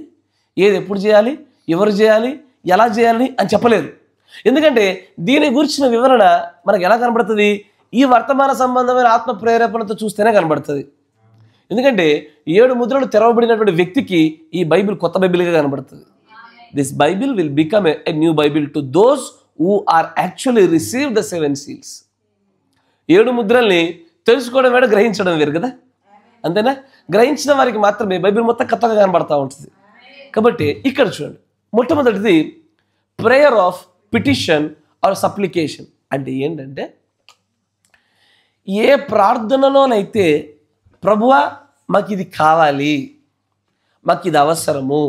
ఏది ఎప్పుడు చేయాలి, ఎవరు చేయాలి, ఎలా చేయాలని అని చెప్పలేరు. ఎందుకంటే దీని గురించిన వివరణ మనకు ఎలా కనబడుతుంది, ఈ వర్తమాన సంబంధమైన ఆత్మ ప్రేరేపణతో చూస్తేనే కనబడుతుంది. ఎందుకంటే 7 ముద్రలు తెరవబడినటువంటి వ్యక్తికి ఈ బైబిల్ కొత్త బైబిల్గా కనబడుతుంది. This Bible will become a new Bible to those who are actually receive the 7 seals. 7 ముద్రల్ని తెలుసుకోవడం వేడ గ్రహించడం వేరు కదా, అంతేనా? గ్రహించిన వారికి మాత్రమే బైబిల్ మొత్తం కొత్తగా కనబడతా ఉంటుంది. కాబట్టి ఇక్కడ చూడండి, మొట్టమొదటిది prayer of petition or supplication. అంటే ఏంటంటే, ఏ ప్రార్థనలోనైతే ప్రభువా మాకు ఇది కావాలి, మాకు ఇది అవసరము,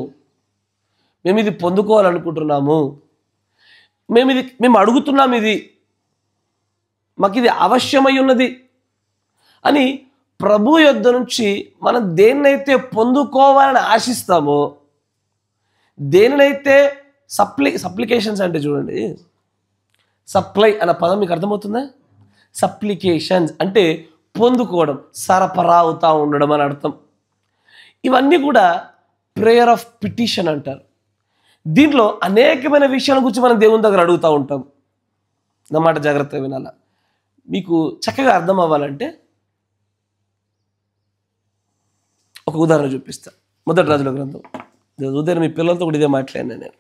మేము ఇది పొందుకోవాలనుకుంటున్నాము, మేము అడుగుతున్నాం, మాకు ఇది అవశ్యమై ఉన్నది అని ప్రభు యొద్ద నుంచి మనం దేన్నైతే పొందుకోవాలని ఆశిస్తామో, దేనినైతే సప్లికేషన్స్ అంటే చూడండి, సప్లై అన్న పదం మీకు అర్థమవుతుందా? సప్లికేషన్స్ అంటే పొందుకోవడం, సరఫరా అవుతూ ఉండడం అని అర్థం. ఇవన్నీ కూడా ప్రేయర్ ఆఫ్ పిటిషన్ అంటారు. దీంట్లో అనేకమైన విషయాల గురించి మనం దేవుని దగ్గర అడుగుతూ ఉంటాం. నా మాట జాగ్రత్తగా వినాలా. మీకు చక్కగా అర్థం అవ్వాలంటే ఒక ఉదాహరణ చూపిస్తా. మొదటి రాజుల గ్రంథం. ఉదయం మీ పిల్లలతో కూడా ఇదే మాట్లాడినా నేను.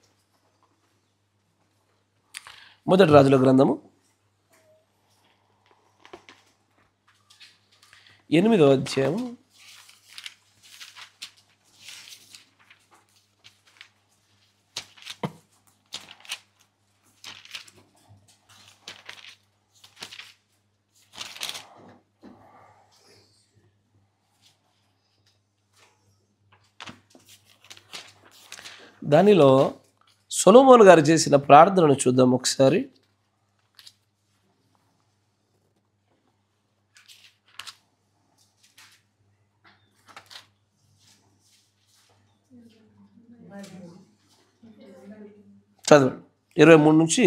మొదటి రాజుల గ్రంథము 8వ అధ్యాయము 8 సొలొమోను గారు చేసిన ప్రార్థనను చూద్దాం ఒకసారి. చదవండి 23 నుంచి.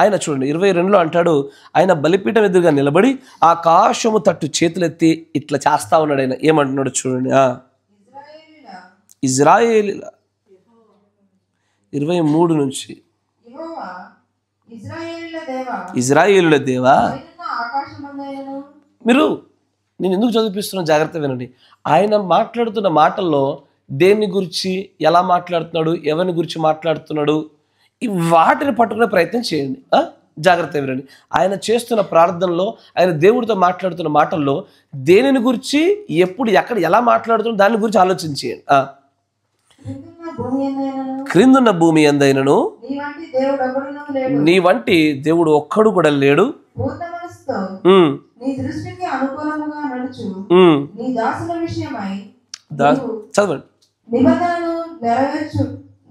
ఆయన చూడండి 22లో అంటాడు, ఆయన బలిపీఠం ఎదురుగా నిలబడి ఆకాశము తట్టు చేతులెత్తి ఇట్లా చేస్తా ఉన్నాడు. ఆయన ఏమంటున్నాడు చూడండి. ఇజ్రాయేలీల 23 నుంచి, ఇజ్రాయేలుల దేవా. మీరు నేను ఎందుకు చదివిస్తున్నాను జాగ్రత్త వినండి. ఆయన మాట్లాడుతున్న మాటల్లో దేని గురించి, ఎలా మాట్లాడుతున్నాడు, ఎవరిని గురించి మాట్లాడుతున్నాడు, ఈ వాటిని పట్టుకునే ప్రయత్నం చేయండి. జాగ్రత్త వినండి. ఆయన చేస్తున్న ప్రార్థనలో, ఆయన దేవుడితో మాట్లాడుతున్న మాటల్లో దేనిని గురించి, ఎప్పుడు, ఎక్కడ, ఎలా మాట్లాడుతున్నా దాని గురించి ఆలోచించేయండి. క్రిందున్న భూమి ఎందైనను నీ వంటి దేవుడు ఒక్కడు కూడా లేడు. చదవండి. నిబంధనను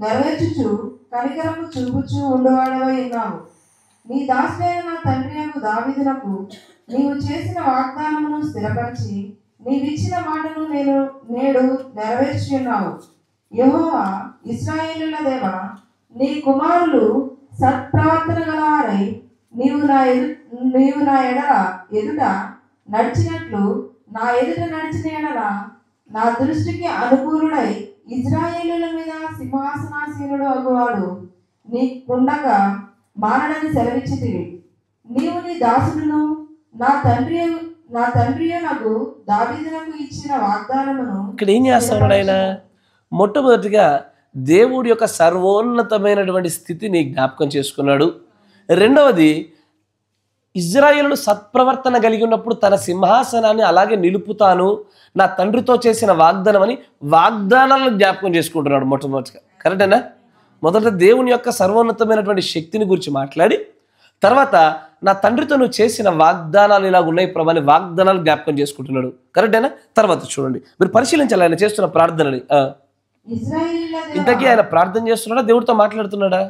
నెరవేర్చుచు కనికరము చూపుచు ఉండవాడవై ఉన్నావు. నీ దాసుడైన నా తండ్రి దావీదునకు నీవు చేసిన వాగ్దానమును స్థిరపరిచి నీవిచ్చిన మాటను నేడు నెరవేర్చున్నావు. యెహోవా ఇశ్రాయేలుల దేవా, నీ కుమారులు సత్ప్రవర్తన గలవారై నీవు నా ఎదుట నడిచినట్లు నా ఎదుట నడిచిన ఎడల నా దృష్టికి అనుకూలుడై ఇజ్రాయేలుల మీద సింహాసనాసీనుడు అగువాడు నీకుండగా మానడని సెలవిచ్చితివి. నీవు నీ దాసుడును నా తండ్రి నాకు దావీదునకు ఇచ్చిన వాగ్దానమును. ఇక్కడ ఏం చేస్తున్నాడు ఆయన? మొట్టమొదటిగా దేవుడి యొక్క సర్వోన్నతమైనటువంటి స్థితిని జ్ఞాపకం చేసుకున్నాడు. రెండవది, ఇజ్రాయేలు సత్ప్రవర్తన కలిగి ఉన్నప్పుడు తన సింహాసనాన్ని అలాగే నిలుపుతాను, నా తండ్రితో చేసిన వాగ్దానం అని వాగ్దానాలను జ్ఞాపకం చేసుకుంటున్నాడు మొట్టమొదటిగా. కరెక్టేనా? మొదట దేవుని యొక్క సర్వోన్నతమైనటువంటి శక్తిని గురించి మాట్లాడి, తర్వాత నా తండ్రితో నువ్వు చేసిన వాగ్దానాలు ఇలాగ ఉన్నాయి ప్రభా అని వాగ్దానాలు జ్ఞాపకం చేసుకుంటున్నాడు. కరెక్టేనా? తర్వాత చూడండి, మీరు పరిశీలించాలి ఆయన చేస్తున్న ప్రార్థనని. ఇంతకీ ఆయన ప్రార్థన చేస్తున్నాడా, దేవుడితో మాట్లాడుతున్నాడా?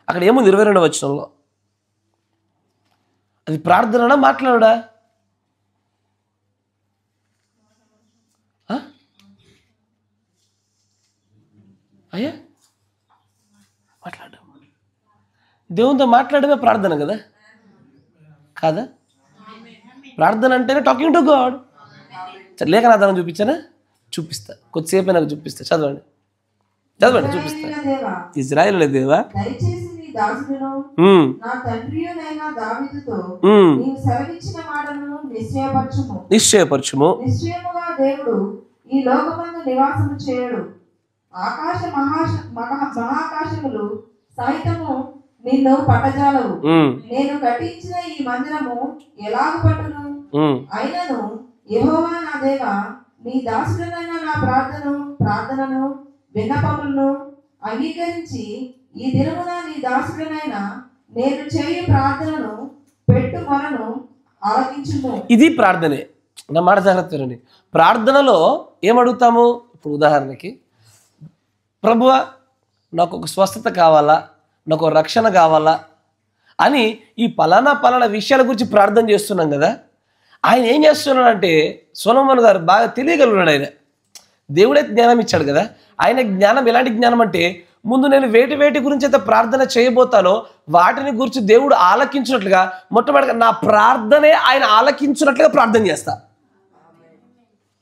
అక్కడ ఏముంది 22వ వచనంలో? అది ప్రార్థననా, మాట్లాడా? అయ్యా మాట్లాడడం, దేవునితో మాట్లాడమే ప్రార్థన కదా, కాదా? ప్రార్థన అంటేనే టాకింగ్ టు గాడ్. లేఖనాధారం చూపించానా? చూపిస్తా, కొద్దిసేపు నాకు చూపిస్తా. చదవండి చూపిస్తా. ఇజ్రాయేలుల దేవా, నిశ్చయపరచుము. దేవుడు ఈ లోకమందు నివాసము చేయడు. మహాకాశములు సైతము నిన్ను పట్టజాలవు. నేను కట్టించిన ఈ మందిరము ఎలాగ పట్టును? అయినను యెహోవా నా దేవా, నీ దాసుడనైన నా ప్రార్థనను విన్నపములను అంగీకరించి ఈ దినమున నీ దాసుడనైన నేను చేయు ప్రార్థనను పెట్టు మొరను ఆలకించుము. ఇది ప్రార్థనే. నా మాట జాగ్రత్త వినండి. ప్రార్థనలో ఏమడుగుతాము? ఇప్పుడు ఉదాహరణకి ప్రభువా నాకు ఒక స్వస్థత కావాలా, నాకు రక్షణ కావాలా అని ఈ పలానా విషయాల గురించి ప్రార్థన చేస్తున్నాం కదా. ఆయన ఏం చేస్తున్నాడంటే సొలొమోను గారు బాగా తెలియగలుగున్నాడు. ఆయన దేవుడే జ్ఞానం ఇచ్చాడు కదా. ఆయన జ్ఞానం ఎలాంటి జ్ఞానం అంటే, ముందు నేను వేటి గురించి అయితే ప్రార్థన చేయబోతానో వాటిని గురించి దేవుడు ఆలకించినట్లుగా మొట్టమొదటిగా నా ప్రార్థనే ఆయన ఆలకించినట్లుగా ప్రార్థన చేస్తా.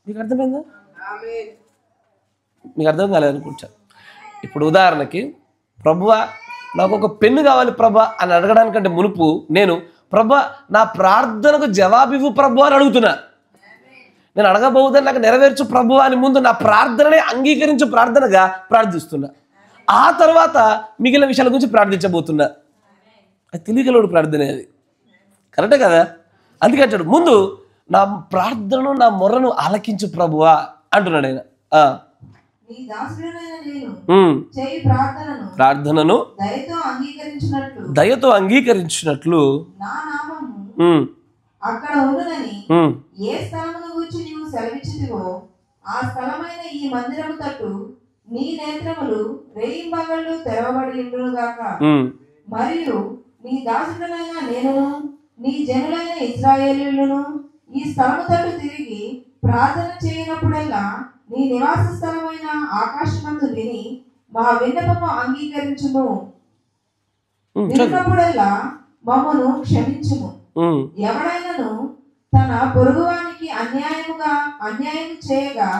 మీకు అర్థమైందా? మీకు అర్థం కాలేదనుకుంటా. ఇప్పుడు ఉదాహరణకి, ప్రభువా నాకు ఒక పెన్ను కావాలి ప్రభా అని అడగడానికంటే మునుపు నేను ప్రభా నా ప్రార్థనకు జవాబివ్వు ప్రభు అని అడుగుతున్నా. నేను అడగబోదని నాకు నెరవేర్చు ప్రభు అని ముందు నా ప్రార్థననే అంగీకరించు ప్రార్థనగా ప్రార్థిస్తున్నా. ఆ తర్వాత మిగిలిన విషయాల గురించి ప్రార్థించబోతున్నా. అది తెలియగలడు ప్రార్థన, అది కరెక్టే కదా. అందుకే అంటాడు ముందు నా ప్రార్థనను నా మొర్రను ఆలకించు ప్రభువా అంటున్నాడు ఆయన. ప్రార్థనను దయతో అంగీకరించినట్లు అక్కడ ఉండునని ఏ స్థలమును గూర్చి నీవు సెలవిచ్చితివో ఆ స్థలమైన ఈ మందిరము తట్టు నీ నేత్రములు రేయింబగళ్ళు తెరవబడి ఉండునుగాక. మరియు నీ దాసుడనైన నేనును నీ జనులైన ఇశ్రాయేలీయులను ఈ స్థలము తట్టు తిరిగి ప్రార్థన చేయనప్పుడల్లా నీ నివాస స్థలమైన ఆకాశమందు విని మా విన్నపము అంగీకరించుము. విన్నప్పుడల్లా మమ్మను క్షమించుము. ఎవడైనను తన పొరుగువానికి అన్యాయము చేయగా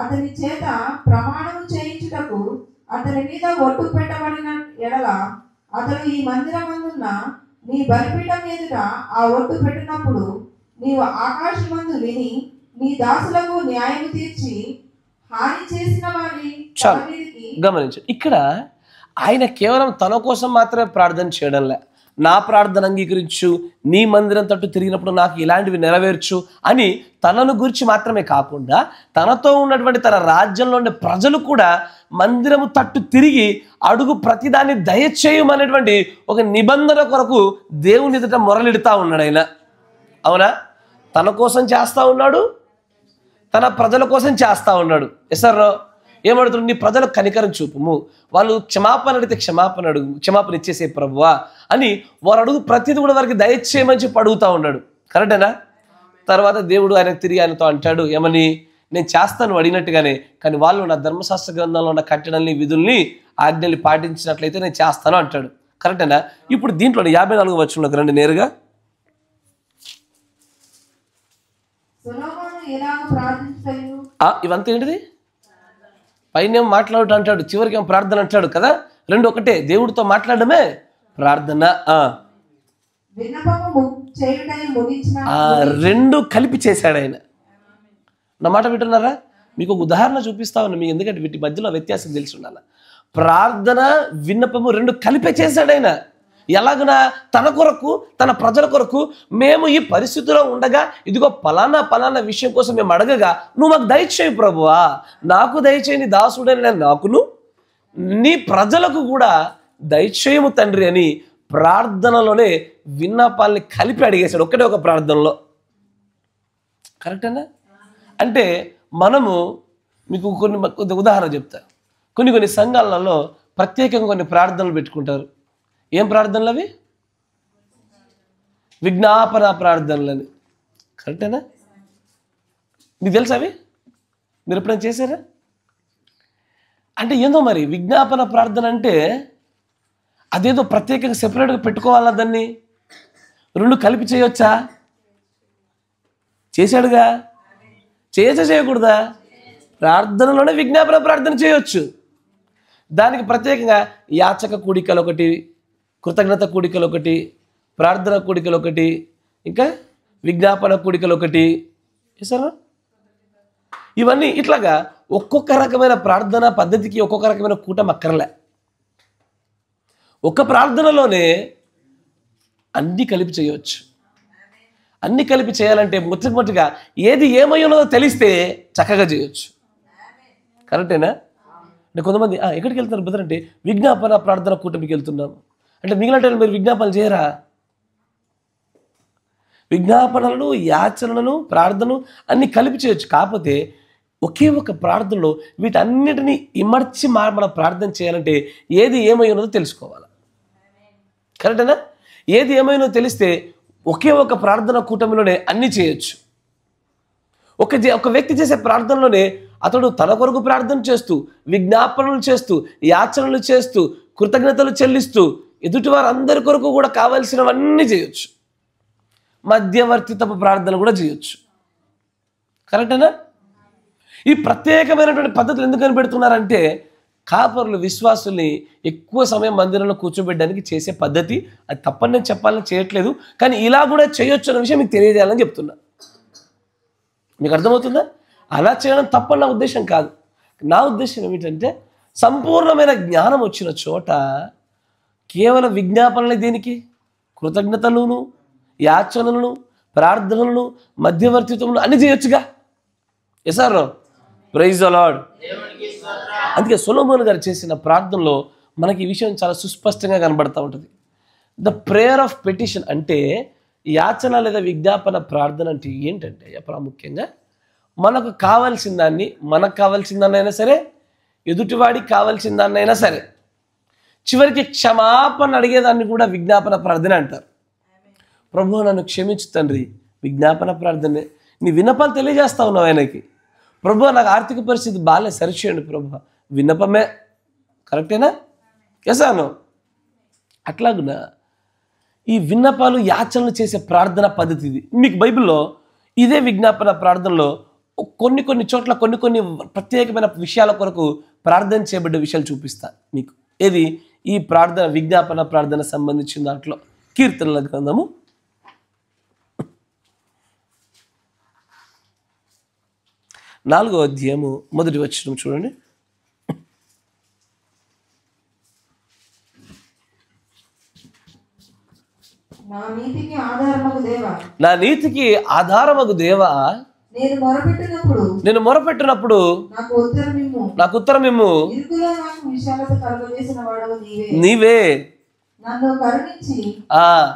అతని చేత ప్రమాణము చేయించుటకు అతని మీద ఒట్టు పెట్టబడిన ఎడల అతడు ఈ మందిరమందున్న నీ బలిపీఠం ఎదుట ఆ ఒట్టు పెట్టినప్పుడు నీవు ఆకాశమందు విని నీ దాసులకు న్యాయం తీర్చి హాని చేసిన వారి గమనించు. ఇక్కడ ఆయన కేవలం తన కోసం మాత్రమే ప్రార్థన చేయడంలే, నా ప్రార్థన అంగీకరించు, నీ మందిరం తట్టు తిరిగినప్పుడు నాకు ఇలాంటివి నెరవేర్చు అని తనను గురించి మాత్రమే కాకుండా తనతో ఉన్నటువంటి తన రాజ్యంలో ఉండే ప్రజలు కూడా మందిరము తట్టు తిరిగి అడుగు ప్రతిదాన్ని దయచేయమనేటువంటి ఒక నిబంధన కొరకు దేవుని ఎదుట మొరలిడుతూ ఉన్నాడు ఆయన. అవునా? తన కోసం చేస్తూ ఉన్నాడు, తన ప్రజల కోసం చేస్తూ ఉన్నాడు. ఎసర్రో ఏమడుతుంది? నీ ప్రజలకు కనికరం చూపుము, వాళ్ళు క్షమాపణ అడిగితే క్షమాపణ ఇచ్చేసే ప్రభువా అని వారు అడుగు ప్రతిదీ కూడా వారికి దయచేయమని చెప్పి అడుగుతూ ఉన్నాడు. కరెక్టేనా? తర్వాత దేవుడు ఆయనకు తిరిగి ఆయనతో అంటాడు, ఏమని? నేను చేస్తాను అడిగినట్టుగానే, కానీ వాళ్ళు నా ధర్మశాస్త్ర గ్రంథంలో ఉన్న కట్టడల్ని విధుల్ని ఆజ్ఞల్ని పాటించినట్లయితే నేను చేస్తాను అంటాడు. కరెక్టేనా? ఇప్పుడు దీంట్లో 54వ వచనంలోకి రండి నేరుగా. ఇవంతా ఏంటిది? పైన మాట్లాడు అంటాడు, చివరికి ఏమో ప్రార్థన అంటాడు కదా. రెండు ఒకటే, దేవుడితో మాట్లాడమే ప్రార్థన. రెండు కలిపి చేశాడు ఆయన. నా మాట వింటున్నారా? మీకు ఒక ఉదాహరణ చూపిస్తా ఉన్నా, మీకు ఎందుకంటే వీటి మధ్యలో వ్యత్యాసం తెలిసి ఉండాలి. ప్రార్థన విన్నపము రెండు కలిపే చేశాడు ఆయన. ఎలాగనా? తన కొరకు, తన ప్రజల కొరకు, మేము ఈ పరిస్థితిలో ఉండగా ఇదిగో పలానా విషయం కోసం మేము అడగగా నువ్వు మాకు దయచేయి ప్రభువా, నాకు దయచేయని దాసుడైన నాకును నీ ప్రజలకు కూడా దయచేయము తండ్రి అని ప్రార్థనలోనే విన్నపాలని కలిపి అడిగేశాడు ఒకటే ఒక ప్రార్థనలో. కరెక్టేనా? అంటే మనము మీకు కొన్ని ఉదాహరణ చెప్తా. కొన్ని సంఘాలలో ప్రత్యేకంగా కొన్ని ప్రార్థనలు పెట్టుకుంటారు. ఏం ప్రార్థనలు అవి? విజ్ఞాపన ప్రార్థనలని. కరెక్టేనా? మీకు తెలుసా అవి? మీరు ఎప్పుడైనా చేశారా? అంటే ఏందో మరి విజ్ఞాపన ప్రార్థన అంటే అదేదో ప్రత్యేకంగా సెపరేట్గా పెట్టుకోవాలా? దాన్ని రెండు కలిపి చేయొచ్చా? చేశాడుగా, చేయకూడదా? ప్రార్థనలోనే విజ్ఞాపన ప్రార్థన చేయొచ్చు. దానికి ప్రత్యేకంగా యాచక కూడికలు ఒకటి, కృతజ్ఞత కూడికలు ఒకటి, ప్రార్థన కూడికలు ఒకటి, ఇంకా విజ్ఞాపన కూడికలు ఒకటి. సార్ ఇవన్నీ ఇట్లాగా ఒక్కొక్క రకమైన ప్రార్థన పద్ధతికి ఒక్కొక్క రకమైన కూటమి అక్కర్లే. ఒక ప్రార్థనలోనే అన్నీ కలిపి చేయవచ్చు. అన్నీ కలిపి చేయాలంటే మొట్టమొదటిగా ఏది ఏమయ్యున్నదో తెలిస్తే చక్కగా చేయొచ్చు. కరెక్టేనా? అంటే కొంతమంది ఎక్కడికి వెళ్తున్నారు బ్రదర్ అంటే విజ్ఞాపన ప్రార్థన కూటమికి వెళ్తున్నాము అంటే మిగిలిన మీరు విజ్ఞాపనలు చేయరా? విజ్ఞాపనలను, యాచనలను, ప్రార్థనలు అన్నీ కలిపి చేయొచ్చు. కాకపోతే ఒకే ఒక ప్రార్థనలో వీటన్నిటినీ ఇమర్చి మనం ప్రార్థన చేయాలంటే ఏది ఏమై ఉన్నదో తెలుసుకోవాలి. కరెక్టేనా? ఏది ఏమైనో తెలిస్తే ఒకే ఒక ప్రార్థన కూటమిలోనే అన్నీ చేయొచ్చు. ఒక వ్యక్తి చేసే ప్రార్థనలోనే అతడు తన కొరకు ప్రార్థన చేస్తూ, విజ్ఞాపనలు చేస్తూ, యాచనలు చేస్తూ, కృతజ్ఞతలు చెల్లిస్తూ ఎదుటి వారందరి కొరకు కూడా కావాల్సినవన్నీ చేయొచ్చు. మధ్యవర్తిత్వ ప్రార్థన కూడా చేయొచ్చు. కరెక్టేనా? ఈ ప్రత్యేకమైనటువంటి పద్ధతులు ఎందుకు కనిపెడుతున్నారంటే కాపరులు విశ్వాసుల్ని ఎక్కువ సమయం మందిరంలో కూర్చోబెట్టడానికి చేసే పద్ధతి. అది తప్పని నేను చెప్పాలని చేయట్లేదు, కానీ ఇలా కూడా చేయొచ్చు అన్న విషయం మీకు తెలియజేయాలని చెప్తున్నా. మీకు అర్థమవుతుందా? అలా చేయడం తప్పని నా ఉద్దేశం కాదు. నా ఉద్దేశం ఏమిటంటే సంపూర్ణమైన జ్ఞానం వచ్చిన చోట కేవలం విజ్ఞాపనలే దేనికి? కృతజ్ఞతలను, యాచనలను, ప్రార్థనలను, మధ్యవర్తిత్వములు అన్ని చేయొచ్చుగా. ఎసారో ప్రైజ్ ది లార్డ్. అందుకే సొలొమోను గారు చేసిన ప్రార్థనలో మనకి ఈ విషయం చాలా సుస్పష్టంగా కనబడతా ఉంటుంది. ద ప్రేయర్ ఆఫ్ పెటిషన్ అంటే యాచన లేదా విజ్ఞాపన ప్రార్థన అంటే ఏంటంటే ప్రాముఖ్యంగా మనకు కావాల్సిన దాన్ని, మనకు కావాల్సిన దాన్నైనా సరే, ఎదుటివాడికి కావాల్సిన దాన్నైనా సరే, చివరికి క్షమాపణ అడిగేదాన్ని కూడా విజ్ఞాపన ప్రార్థన అంటారు. ప్రభు నన్ను క్షమించు తండ్రి, విజ్ఞాపన ప్రార్థనే. నీ విన్నపాలు తెలియజేస్తా ఉన్నావు ఆయనకి. ప్రభు నాకు ఆర్థిక పరిస్థితి బాగాలేదు, సరిచేయండి ప్రభు, విన్నపమే. కరెక్టేనా? ఎసాను అట్లాగునా ఈ విన్నపాలు, యాచనలు చేసే ప్రార్థన పద్ధతి ఇది. మీకు బైబిల్లో ఇదే విజ్ఞాపన ప్రార్థనలో కొన్ని చోట్ల కొన్ని ప్రత్యేకమైన విషయాల కొరకు ప్రార్థన చేయబడ్డ విషయాలు చూపిస్తాను మీకు. ఏది ఈ ప్రార్థన, విజ్ఞాపన ప్రార్థన సంబంధించిన దాంట్లో కీర్తనల గ్రంథము 4వ అధ్యాయము 1వ వచనం చూడండి. నా నీతికి ఆధారమగు దేవా, నా నీతికి ఆధారమగు దేవా, నేను మొరపెట్టినప్పుడు నాకు ఉత్తరమిమ్ము. నీవే నన్ను కరుణించి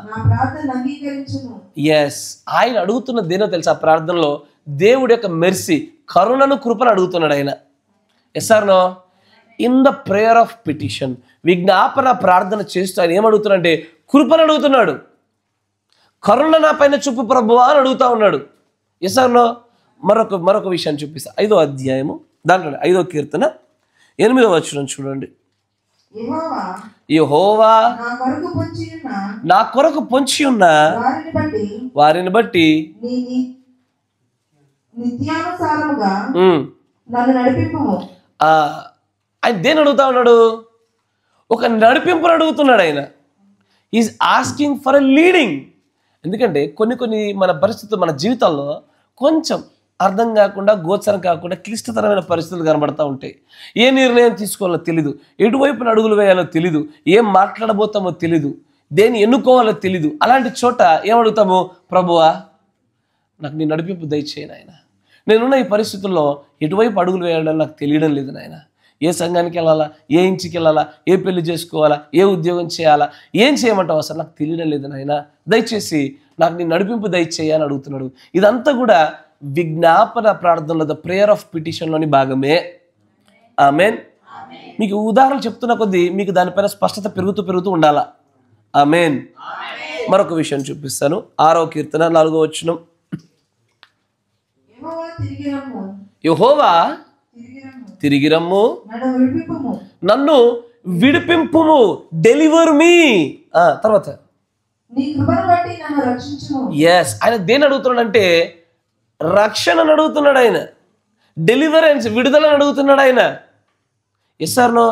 నా ప్రార్థన అంగీకరించును. ఎస్, ఆయన అడుగుతున్న దేనో తెలుసా? ప్రార్థనలో దేవుడి యొక్క మెర్సీ, కరుణను, కృపను అడుగుతున్నాడు ఆయన. Yes or no? In the prayer of petition, విజ్ఞాపన ప్రార్థన చేస్తూ ఆయన ఏమడుగుతున్నాడంటే కృపను అడుగుతున్నాడు. కరుణ నా పైన చూపు ప్రభువా అని అడుగుతా ఉన్నాడు. Yes or no? మరొక విషయాన్ని చూపిస్తా. 5వ అధ్యాయము దాంట్లో 5వ కీర్తన 8వ వచనం చూడండి. యెహోవా నా కొరకు పొంచి ఉన్న వారిని బట్టి నిత్యానుసారముగా నన్ను నడిపింపుము. ఆయన దేని అడుగుతా ఉన్నాడు? ఒక నడిపింపును అడుగుతున్నాడు ఆయన. Is asking for a leading. ఎందుకంటే కొన్ని మన పరిస్థితులు, మన జీవితాల్లో కొంచెం అర్థం కాకుండా, గోచరం కాకుండా క్లిష్టతరమైన పరిస్థితులు కనబడతా ఉంటాయి. ఏ నిర్ణయం తీసుకోవాలో తెలీదు, ఎటువైపున అడుగులు వేయాలో తెలీదు, ఏం మాట్లాడబోతామో తెలీదు, దేన్ని ఎన్నుకోవాలో తెలీదు. అలాంటి చోట ఏమడుగుతాము? ప్రభువా నాకు నీ నడిపింపు దయచేయను ఆయన. నేనున్న ఈ పరిస్థితుల్లో ఎటువైపు అడుగులు వేయాలో నాకు తెలియడం లేదు నాయన. ఏ సంఘానికి వెళ్ళాలా, ఏ ఇంటికి వెళ్ళాలా, ఏ పెళ్లి చేసుకోవాలా, ఏ ఉద్యోగం చేయాలా, ఏం చేయమంటావు అసలు నాకు తెలియడం లేదు నాయన. దయచేసి నాకు నీ నడిపింపు దయచేయ అని అడుగుతున్నాడు. ఇదంతా కూడా విజ్ఞాపన ప్రార్థనలో, ద ప్రేయర్ ఆఫ్ పిటిషన్లోని భాగమే. ఆమేన్. మీకు ఉదాహరణలు చెప్తున్న కొద్దీ మీకు దానిపైన స్పష్టత పెరుగుతూ ఉండాలా. ఆమేన్. మరొక విషయం చూపిస్తాను. 6వ కీర్తన 4వ వచనం. యెహోవా తిరిగిరమ్ము, నన్ను విడిపింపుము, డెలివర్ మీ. తర్వాత ఎస్, ఆయన దేని అడుగుతున్నాడంటే రక్షణను అడుగుతున్నాడు ఆయన. డెలివరెన్స్, విడుదలను అడుగుతున్నాడు ఆయన. Yes or no?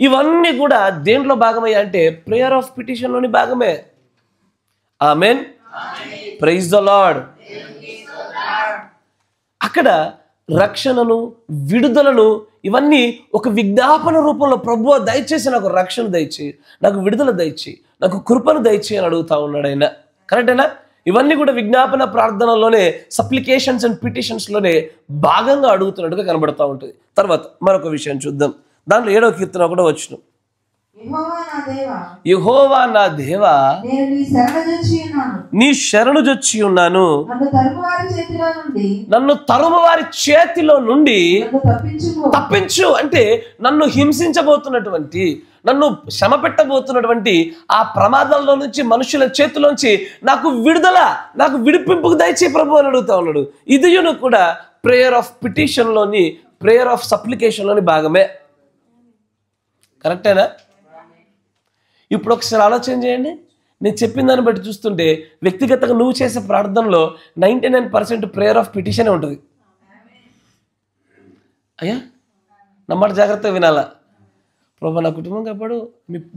ఇవన్నీ కూడా దేంట్లో భాగమయ్యా అంటే ప్రేయర్ ఆఫ్ పిటిషన్లోని భాగమే. ఆమేన్. Praise the Lord. అక్కడ రక్షణను, విడుదలను, ఇవన్నీ ఒక విజ్ఞాపన రూపంలో ప్రభువా దయచేసి నాకు రక్షణ దయచేయి, నాకు విడుదల దయచేయి, నాకు కృపను దయచేయి అని అడుగుతా ఉన్నాడు ఆయన. కరెక్టేనా? ఇవన్నీ కూడా విజ్ఞాపన ప్రార్థనలోనే, సప్లికేషన్స్ అండ్ పిటిషన్స్లోనే భాగంగా అడుగుతున్నట్టుగా కనబడతా ఉంటుంది. తర్వాత మరొక విషయం చూద్దాం. దాంట్లో 7వ కీర్తన 1వ వచనం. యెహోవా నా దేవా నీ శరణు జొచ్చి ఉన్నాను, నన్ను తరుమువారి చేతిలో నుండి తప్పించు. అంటే నన్ను హింసించబోతున్నటువంటి, నన్ను శ్రమ పెట్టబోతున్నటువంటి ఆ ప్రమాదంలో నుంచి, మనుషుల చేతిలోంచి నాకు విడుదల, నాకు విడిపింపుకు దయచే ప్రభు అని అడుగుతా ఉన్నాడు. ఇదియును కూడా ప్రేయర్ ఆఫ్ పిటిషన్లోని, ప్రేయర్ ఆఫ్ సప్లికేషన్లోని భాగమే. కరెక్టేనా? ఇప్పుడు ఒకసారి ఆలోచన చేయండి. నేను చెప్పిన దాన్ని బట్టి చూస్తుంటే వ్యక్తిగతంగా నువ్వు చేసే ప్రార్థనలో 99% ప్రేయర్ ఆఫ్ పిటిషనే ఉంటుంది. అయ్యా నా మాట జాగ్రత్తగా వినాలా. ప్రభు నా కుటుంబం కాపాడు.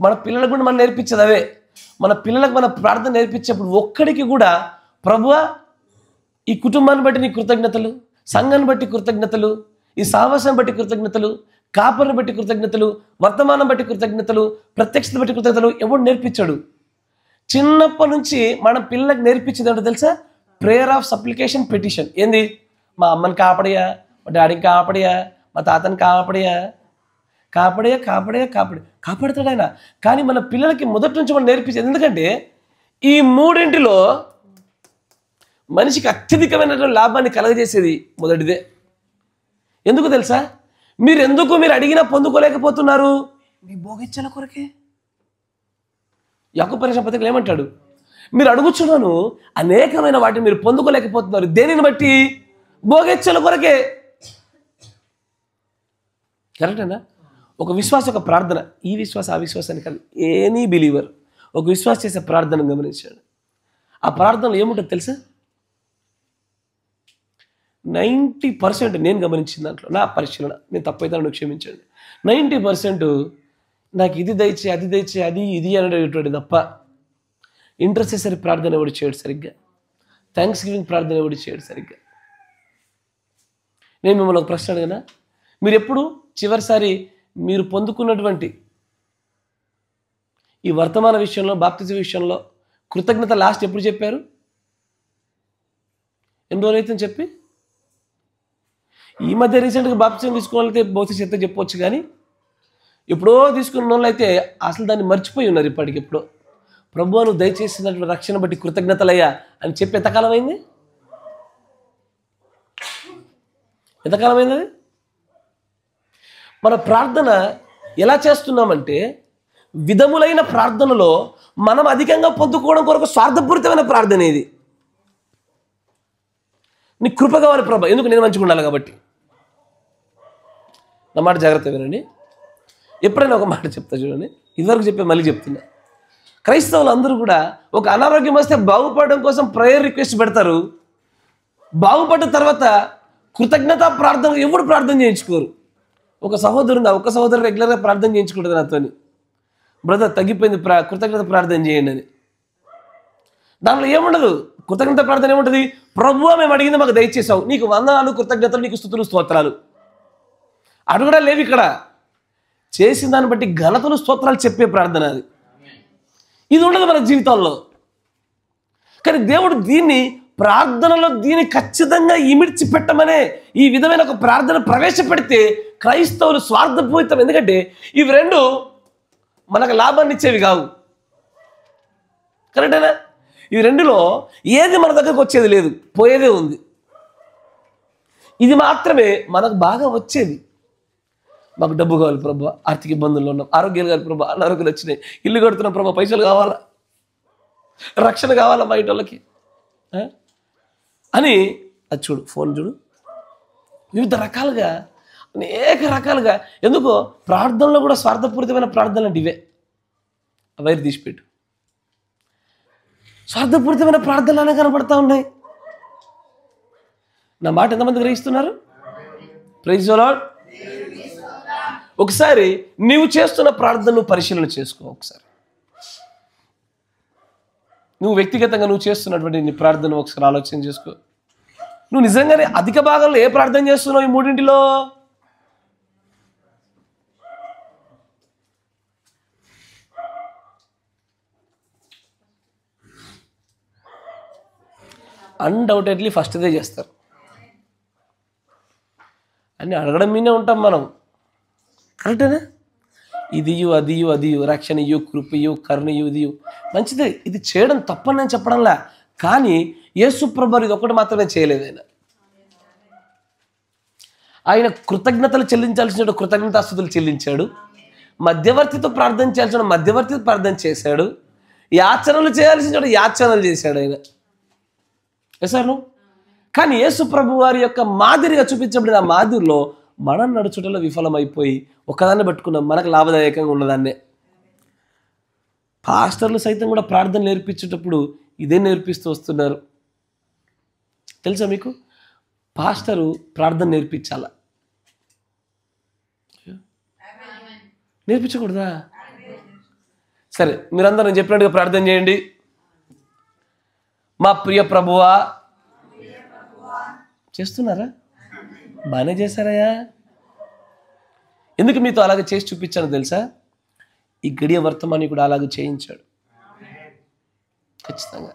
మన పిల్లలకు కూడా మనం నేర్పించేది అవే. మన పిల్లలకు మన ప్రార్థన నేర్పించేప్పుడు ఒక్కడికి కూడా ప్రభువా ఈ కుటుంబాన్ని బట్టి నీ కృతజ్ఞతలు, సంఘాన్ని బట్టి కృతజ్ఞతలు, ఈ సావాసాన్ని బట్టి కృతజ్ఞతలు, కాపర్ని బట్టి కృతజ్ఞతలు, వర్తమానం బట్టి కృతజ్ఞతలు, ప్రత్యక్షతను బట్టి కృతజ్ఞతలు ఎవడు నేర్పించాడు? చిన్నప్పటి నుంచి మన పిల్లలకు నేర్పించింది ఏంటో తెలుసా? Prayer of supplication petition. ఏంది? మా అమ్మని కాపాడయా, మా డాడీని కాపాడయా, మా తాతని కాపాడయా, కాపాడయా కాపాడయా కాపాడతాడు ఆయన. కానీ మన పిల్లలకి మొదటి నుంచి మనం నేర్పించేది. ఎందుకంటే ఈ మూడింటిలో మనిషికి అత్యధికమైన లాభాన్ని కలగజేసేది మొదటిదే. ఎందుకు తెలుసా? మీరు అడిగినా పొందుకోలేకపోతున్నారు, మీ భోగిచ్చల కొరకే. యాకోబు పత్రిక పత్రికలో ఏమంటాడు? మీరు అడుగుచున్నాను అనేకమైన వాటిని మీరు పొందుకోలేకపోతున్నారు. దేనిని బట్టి? భోగిచ్చల కొరకే. కరెక్టేనా? ఒక విశ్వాస, ఒక ప్రార్థన, ఈ విశ్వాస ఆ విశ్వాసాన్ని కాదు, ఎనీ బిలీవర్ ఒక విశ్వాస చేసే ప్రార్థనను గమనించాడు. ఆ ప్రార్థనలో ఏముంటుంది తెలుసా? 90% నేను గమనించిన దాంట్లో, నా పరిశీలన, నేను తప్పైతే నన్ను క్షమించండి, 90% నాకు ఇది దయచే, అది దయచే, అది ఇది అనేటువంటి తప్ప ఇంటర్సెసరీ ప్రార్థన ఎవడు చేయడు సరిగ్గా, థ్యాంక్స్ గివింగ్ ప్రార్థన ఎవడు చేయడు సరిగ్గా. నేను మిమ్మల్ని ఒక ప్రశ్న అడిగినా, మీరు ఎప్పుడు చివరిసారి మీరు పొందుకున్నటువంటి ఈ వర్తమాన విషయంలో, బాప్తిజం విషయంలో కృతజ్ఞత లాస్ట్ ఎప్పుడు చెప్పారు? ఎన్ని రోజులైతే చెప్పి? ఈ మధ్య రీసెంట్గా బాప్తిజం తీసుకోవాలంటే బహుశా చెత్త చెప్పవచ్చు, కానీ ఎప్పుడో తీసుకున్న వాళ్ళు అయితే అసలు దాన్ని మర్చిపోయి ఉన్నారు. ఇప్పటికి ఎప్పుడో ప్రభువు నువ్వు దయచేసినటువంటి రక్షణ బట్టి కృతజ్ఞతలయ్యా అని చెప్పి ఎంతకాలం అయింది? ఎంతకాలం అయింది అది? మన ప్రార్థన ఎలా చేస్తున్నామంటే విధములైన ప్రార్థనలో మనం అధికంగా పొందుకోవడం కొరకు స్వార్థపూరితమైన ప్రార్థన ఇది. నీ కృప కావాలి ప్రభా, ఎందుకు? నేను మంచిగా ఉండాలి కాబట్టి. నా మాట జాగ్రత్త వినండి. ఎప్పుడైనా ఒక మాట చెప్తా చూడండి, ఇదివరకు చెప్పే మళ్ళీ చెప్తున్నా. క్రైస్తవులు అందరూ కూడా ఒక అనారోగ్యం వస్తే బాగుపడడం కోసం ప్రేయర్ రిక్వెస్ట్ పెడతారు. బాగుపడ్డ తర్వాత కృతజ్ఞత ప్రార్థన ఎవడు ప్రార్థన చేయించుకోరు. ఒక సహోదరు రెగ్యులర్గా ప్రార్థన చేయించుకుంటుంది నాతోని, బ్రదర్ తగ్గిపోయింది, కృతజ్ఞత ప్రార్థన చేయండి అని. దాంట్లో ఏముండదు, కృతజ్ఞత ప్రార్థన ఏముంటుంది? ప్రభువా మేము అడిగింది మాకు దయచేసావు, నీకు వందనాలు, కృతజ్ఞతలు, నీకు స్తుతులు, స్తోత్రాలు. అడుగుడా లేవు ఇక్కడ. చేసిన దాన్ని బట్టి ఘనతలు, స్తోత్రాలు చెప్పే ప్రార్థన అది. ఇది ఉండదు మన జీవితంలో. కానీ దేవుడు దీన్ని ప్రార్థనలో దీన్ని ఖచ్చితంగా ఇమిడ్చి పెట్టమనే ఈ విధమైన ఒక ప్రార్థన ప్రవేశపెడితే క్రైస్తవులు స్వార్థపూరితం. ఎందుకంటే ఇవి రెండు మనకు లాభాన్ని ఇచ్చేవి కావు. కరెక్టేనా? ఈ రెండులో ఏది మన దగ్గరకు వచ్చేది లేదు, పోయేదే ఉంది. ఇది మాత్రమే మనకు బాగా వచ్చేది. మాకు డబ్బు కావాలి ప్రభా, ఆర్థిక ఇబ్బందుల్లో ఉన్నాం, ఆరోగ్యాలు కావాలి ప్రభా, అనారోగ్యాలు వచ్చినాయి, ఇల్లు కడుతున్నాం ప్రభా, పైసలు కావాలా, రక్షణ కావాలా మా ఇంటి వాళ్ళకి అని. అది చూడు, ఫోన్ చూడు, వివిధ రకాలుగా, అనేక రకాలుగా. ఎందుకో ప్రార్థనలో కూడా స్వార్థపూరితమైన ప్రార్థనలు అంటే ఇవే. వైరు తీసిపెట్టు. స్వార్థపూరితమైన ప్రార్థనలు కనబడతా ఉన్నాయి. నా మాట ఎంతమంది గ్రహిస్తున్నారు? Praise the lord. ఒకసారి నీవు చేస్తున్న ప్రార్థనను పరిశీలన చేసుకో. ఒకసారి నువ్వు వ్యక్తిగతంగా నువ్వు చేస్తున్నటువంటి నీ ప్రార్థన ఒకసారి ఆలోచన చేసుకో. నువ్వు నిజంగానే అధిక భాగంలో ఏ ప్రార్థన చేస్తున్నావు ఈ మూడింటిలో? అన్డౌటెడ్లీ ఫస్ట్దే చేస్తారు. అన్నీ అడగడం మీదే ఉంటాం మనం. కరెక్టేనా? ఇదియు అదియు అదియు, రక్షణయు, కృపయు, కరుణయు, ఇదియు మంచిదే. ఇది చేయడం తప్పని నేను చెప్పడంలా, కానీ యేసు ప్రభువు ఇది ఒకటి మాత్రమే చేయలేదు. ఆయన కృతజ్ఞతలు చెల్లించాల్సిన కృతజ్ఞతాస్తుతులు చెల్లించాడు, మధ్యవర్తితో ప్రార్థన చేయాల్సిన మధ్యవర్తితో ప్రార్థన చేశాడు, యాచనలు చేయాల్సిన యాచనలు చేశాడు ఆయన. సార్ కానీ యేసు ప్రభు వారి యొక్క మాదిరిగా చూపించబడిన ఆ మాదిరిలో మనం నడుచుటలో విఫలమైపోయి ఒకదాన్ని పట్టుకున్నాం, మనకు లాభదాయకంగా ఉన్నదాన్నే. పాస్టర్లు సైతం కూడా ప్రార్థన నేర్పించేటప్పుడు ఇదే నేర్పిస్తూ వస్తున్నారు. తెలుసా మీకు? పాస్టరు ప్రార్థన నేర్పించాలా? నేర్పించకూడదా? సరే, మీరందరూ నేను చెప్పినట్టుగా ప్రార్థన చేయండి. మా ప్రియ ప్రభువా, చేస్తున్నారా? బాగానే చేశారయ్యా. ఎందుకు మీతో అలాగే చేసి చూపించాను తెలుసా? ఈ గడియ వర్తమాని కూడా అలాగే చేయించాడు. ఖచ్చితంగా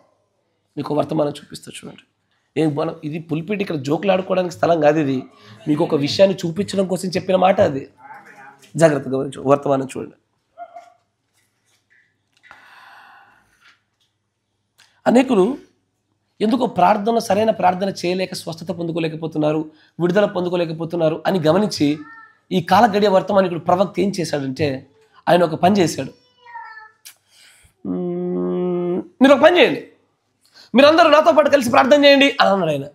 మీకు వర్తమానం చూపిస్తా చూడండి. ఇది పులిపిటి ఇక్కడ జోకులు ఆడుకోవడానికి స్థలం కాదు. ఇది మీకు ఒక విషయాన్ని చూపించడం కోసం చెప్పిన మాట. అది జాగ్రత్తగా వర్తమానం చూడండి. అనేకులు ఎందుకో ప్రార్థన, సరైన ప్రార్థన చేయలేక స్వస్థత పొందుకోలేకపోతున్నారు, విడుదల పొందుకోలేకపోతున్నారు అని గమనించి ఈ కాల గడియ వర్తమానికుడు ప్రవక్త ఏం చేశాడంటే, ఆయన ఒక పని చేశాడు. మీరు ఒక పని చేయండి, మీరందరూ నాతో పాటు కలిసి ప్రార్థన చేయండి అని అన్నాడు ఆయన.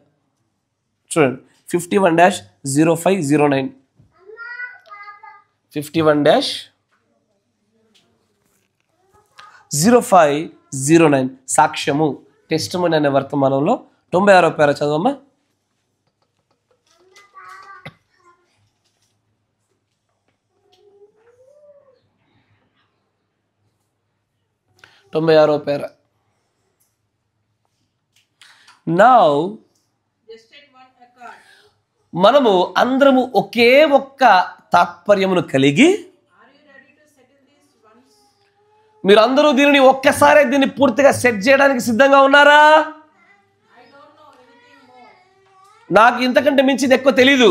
చూడండి, 51-0509 51-0509 సాక్ష్యము, టెస్టిమనీ అనే వర్తమానంలో 96వ పేర చదవమ్మా. నౌ మనము అందరము ఒకే ఒక్క తాత్పర్యమును కలిగి, మీరందరూ దీనిని ఒక్కసారి దీన్ని పూర్తిగా సెట్ చేయడానికి సిద్ధంగా ఉన్నారా? నాకు ఇంతకంటే మించింది ఎక్కువ తెలీదు.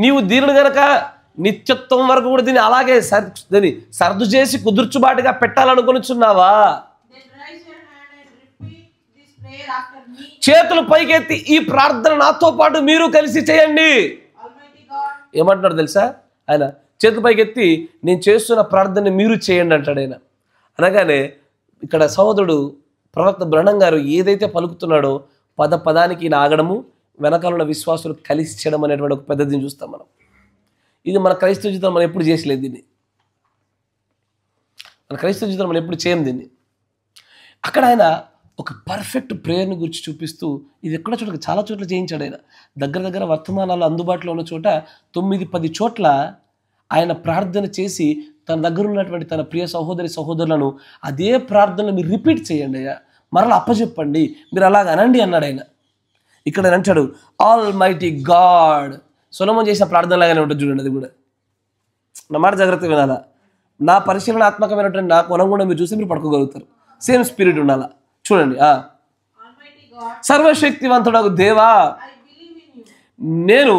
నీవు దీనిని గనక నిత్యత్వం వరకు కూడా దీన్ని అలాగే సర్దు చేసి కుదుర్చుబాటుగా పెట్టాలనుకొనిచున్నావా? చేతులు పైకెత్తి ఈ ప్రార్థన నాతో పాటు మీరు కలిసి చేయండి. ఏమంటున్నాడు తెలుసా? ఆయన చేతులు పైకెత్తి నేను చేస్తున్న ప్రార్థన మీరు చేయండి అంటాడు ఆయన. అనగానే ఇక్కడ సహోదరుడు ప్రవక్త బ్రహ్నం గారు ఏదైతే పలుకుతున్నాడో పదానికి ఆగడము, వెనకాల ఉన్న విశ్వాసులు కలిసి చేయడం అనేటువంటి ఒక పెద్దదిని చూస్తాం మనం. ఇది మన క్రైస్తవ జీవితంలో మనం ఎప్పుడు చేసలేదు. దీన్ని మన క్రైస్తవ జీవితంలో మనం ఎప్పుడు చేయం దీన్ని. అక్కడ ఆయన ఒక పర్ఫెక్ట్ ప్రేయర్ని గురించి చూపిస్తూ ఇది ఎక్కడ చోట చాలా చోట్ల చేయించాడు ఆయన. దగ్గర వర్తమానాలు అందుబాటులో ఉన్న చోట 9-10 చోట్ల ఆయన ప్రార్థన చేసి తన దగ్గర ఉన్నటువంటి తన ప్రియ సహోదరులను అదే ప్రార్థనలు మీరు రిపీట్ చేయండి అయ్యా, మరలా అప్పచెప్పండి, మీరు అలాగ అనండి అన్నాడు ఆయన. ఇక్కడ ఆయన అంటాడు ఆల్ మైటీ గాడ్. సొలొమోను చేసిన ప్రార్థనలాగానే ఉంటుంది చూడండి. అది కూడా నా మాట జాగ్రత్తగా వినాలా. నా పరిశీలనాత్మకమైనటువంటి నాకు అనుగుణంగా మీరు చూసి మీరు పడుకోగలుగుతారు. సేమ్ స్పిరిట్ ఉండాలా. చూడండి, సర్వశక్తివంతుడగు దేవా, నేను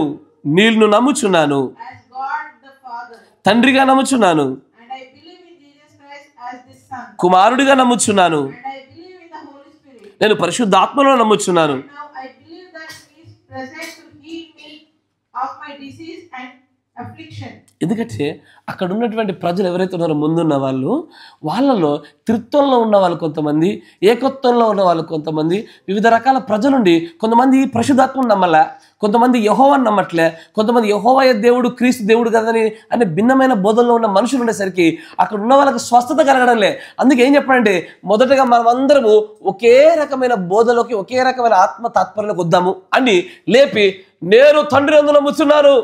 నిన్ను నమ్ముచున్నాను, తండ్రిగా నమ్ముచున్నాను, కుమారుడిగా నమ్ముచున్నాను, నేను పరిశుద్ధాత్మలో నమ్ముచున్నాను. ఎందుకంటే అక్కడ ఉన్నటువంటి ప్రజలు ఎవరైతే ఉన్నారో ముందున్న వాళ్ళలో త్రిత్వంలో ఉన్న వాళ్ళు కొంతమంది, ఏకత్వంలో ఉన్న వాళ్ళు కొంతమంది, వివిధ రకాల ప్రజలుండి కొంతమంది పరిశుద్ధాత్మను నమ్మలే, కొంతమంది యెహోవాను నమ్మట్లే, కొంతమంది యెహోవాయే దేవుడు క్రీస్తు దేవుడు కదని అనే భిన్నమైన బోధనలో ఉన్న మనుషులు ఉండేసరికి అక్కడ ఉన్న వాళ్ళకి స్వస్థత కలగడంలే. అందుకే ఏం చెప్పండి, మొదటగా మనం అందరము ఒకే రకమైన బోధలోకి, ఒకే రకమైన ఆత్మ తాత్పర్యంలోకి వద్దాము అని లేపి, నేను తండ్రి యందు నమ్ముచున్నాను,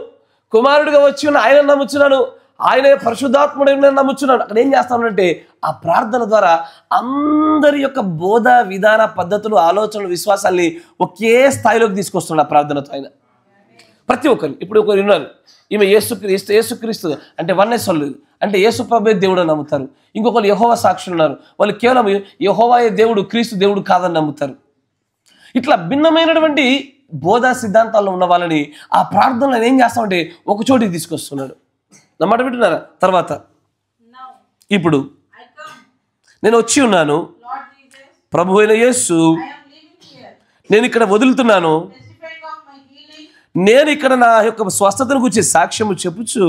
కుమారుడిగా వచ్చి ఉన్న ఆయన నమ్ముచున్నాను, ఆయనే పరిశుద్ధాత్ముడు నమ్ముచున్నాడు. అక్కడ ఏం చేస్తానంటే ఆ ప్రార్థన ద్వారా అందరి యొక్క బోధ విధాన పద్ధతులు, ఆలోచనలు, విశ్వాసాల్ని ఒకే స్థాయిలోకి తీసుకొస్తున్నాడు ఆ ప్రార్థనతో ఆయన. ప్రతి ఒక్కరు ఇప్పుడు ఒకరు ఉన్నారు, ఈమె యేసుక్రీస్తు అంటే వన్నెస్ వాళ్ళు అంటే యేసు ప్రభువే దేవుడు అని నమ్ముతారు. ఇంకొకరు యెహోవా సాక్షులు ఉన్నారు, వాళ్ళు కేవలం యెహోవాయే దేవుడు, క్రీస్తు దేవుడు కాదని నమ్ముతారు. ఇట్లా భిన్నమైనటువంటి బోధా సిద్ధాంతాల్లో ఉన్న వాళ్ళని ఆ ప్రార్థనలు ఏం చేస్తామంటే ఒక చోటికి తీసుకొస్తున్నాడు. నా మాట వింటున్నారా? తర్వాత ఇప్పుడు నేను వచ్చి ఉన్నాను, ప్రభు అయిన యేసు, నేను ఇక్కడ వదులుతున్నాను, నేను ఇక్కడ నా యొక్క స్వస్థతను గురించి సాక్ష్యము చెప్పుచు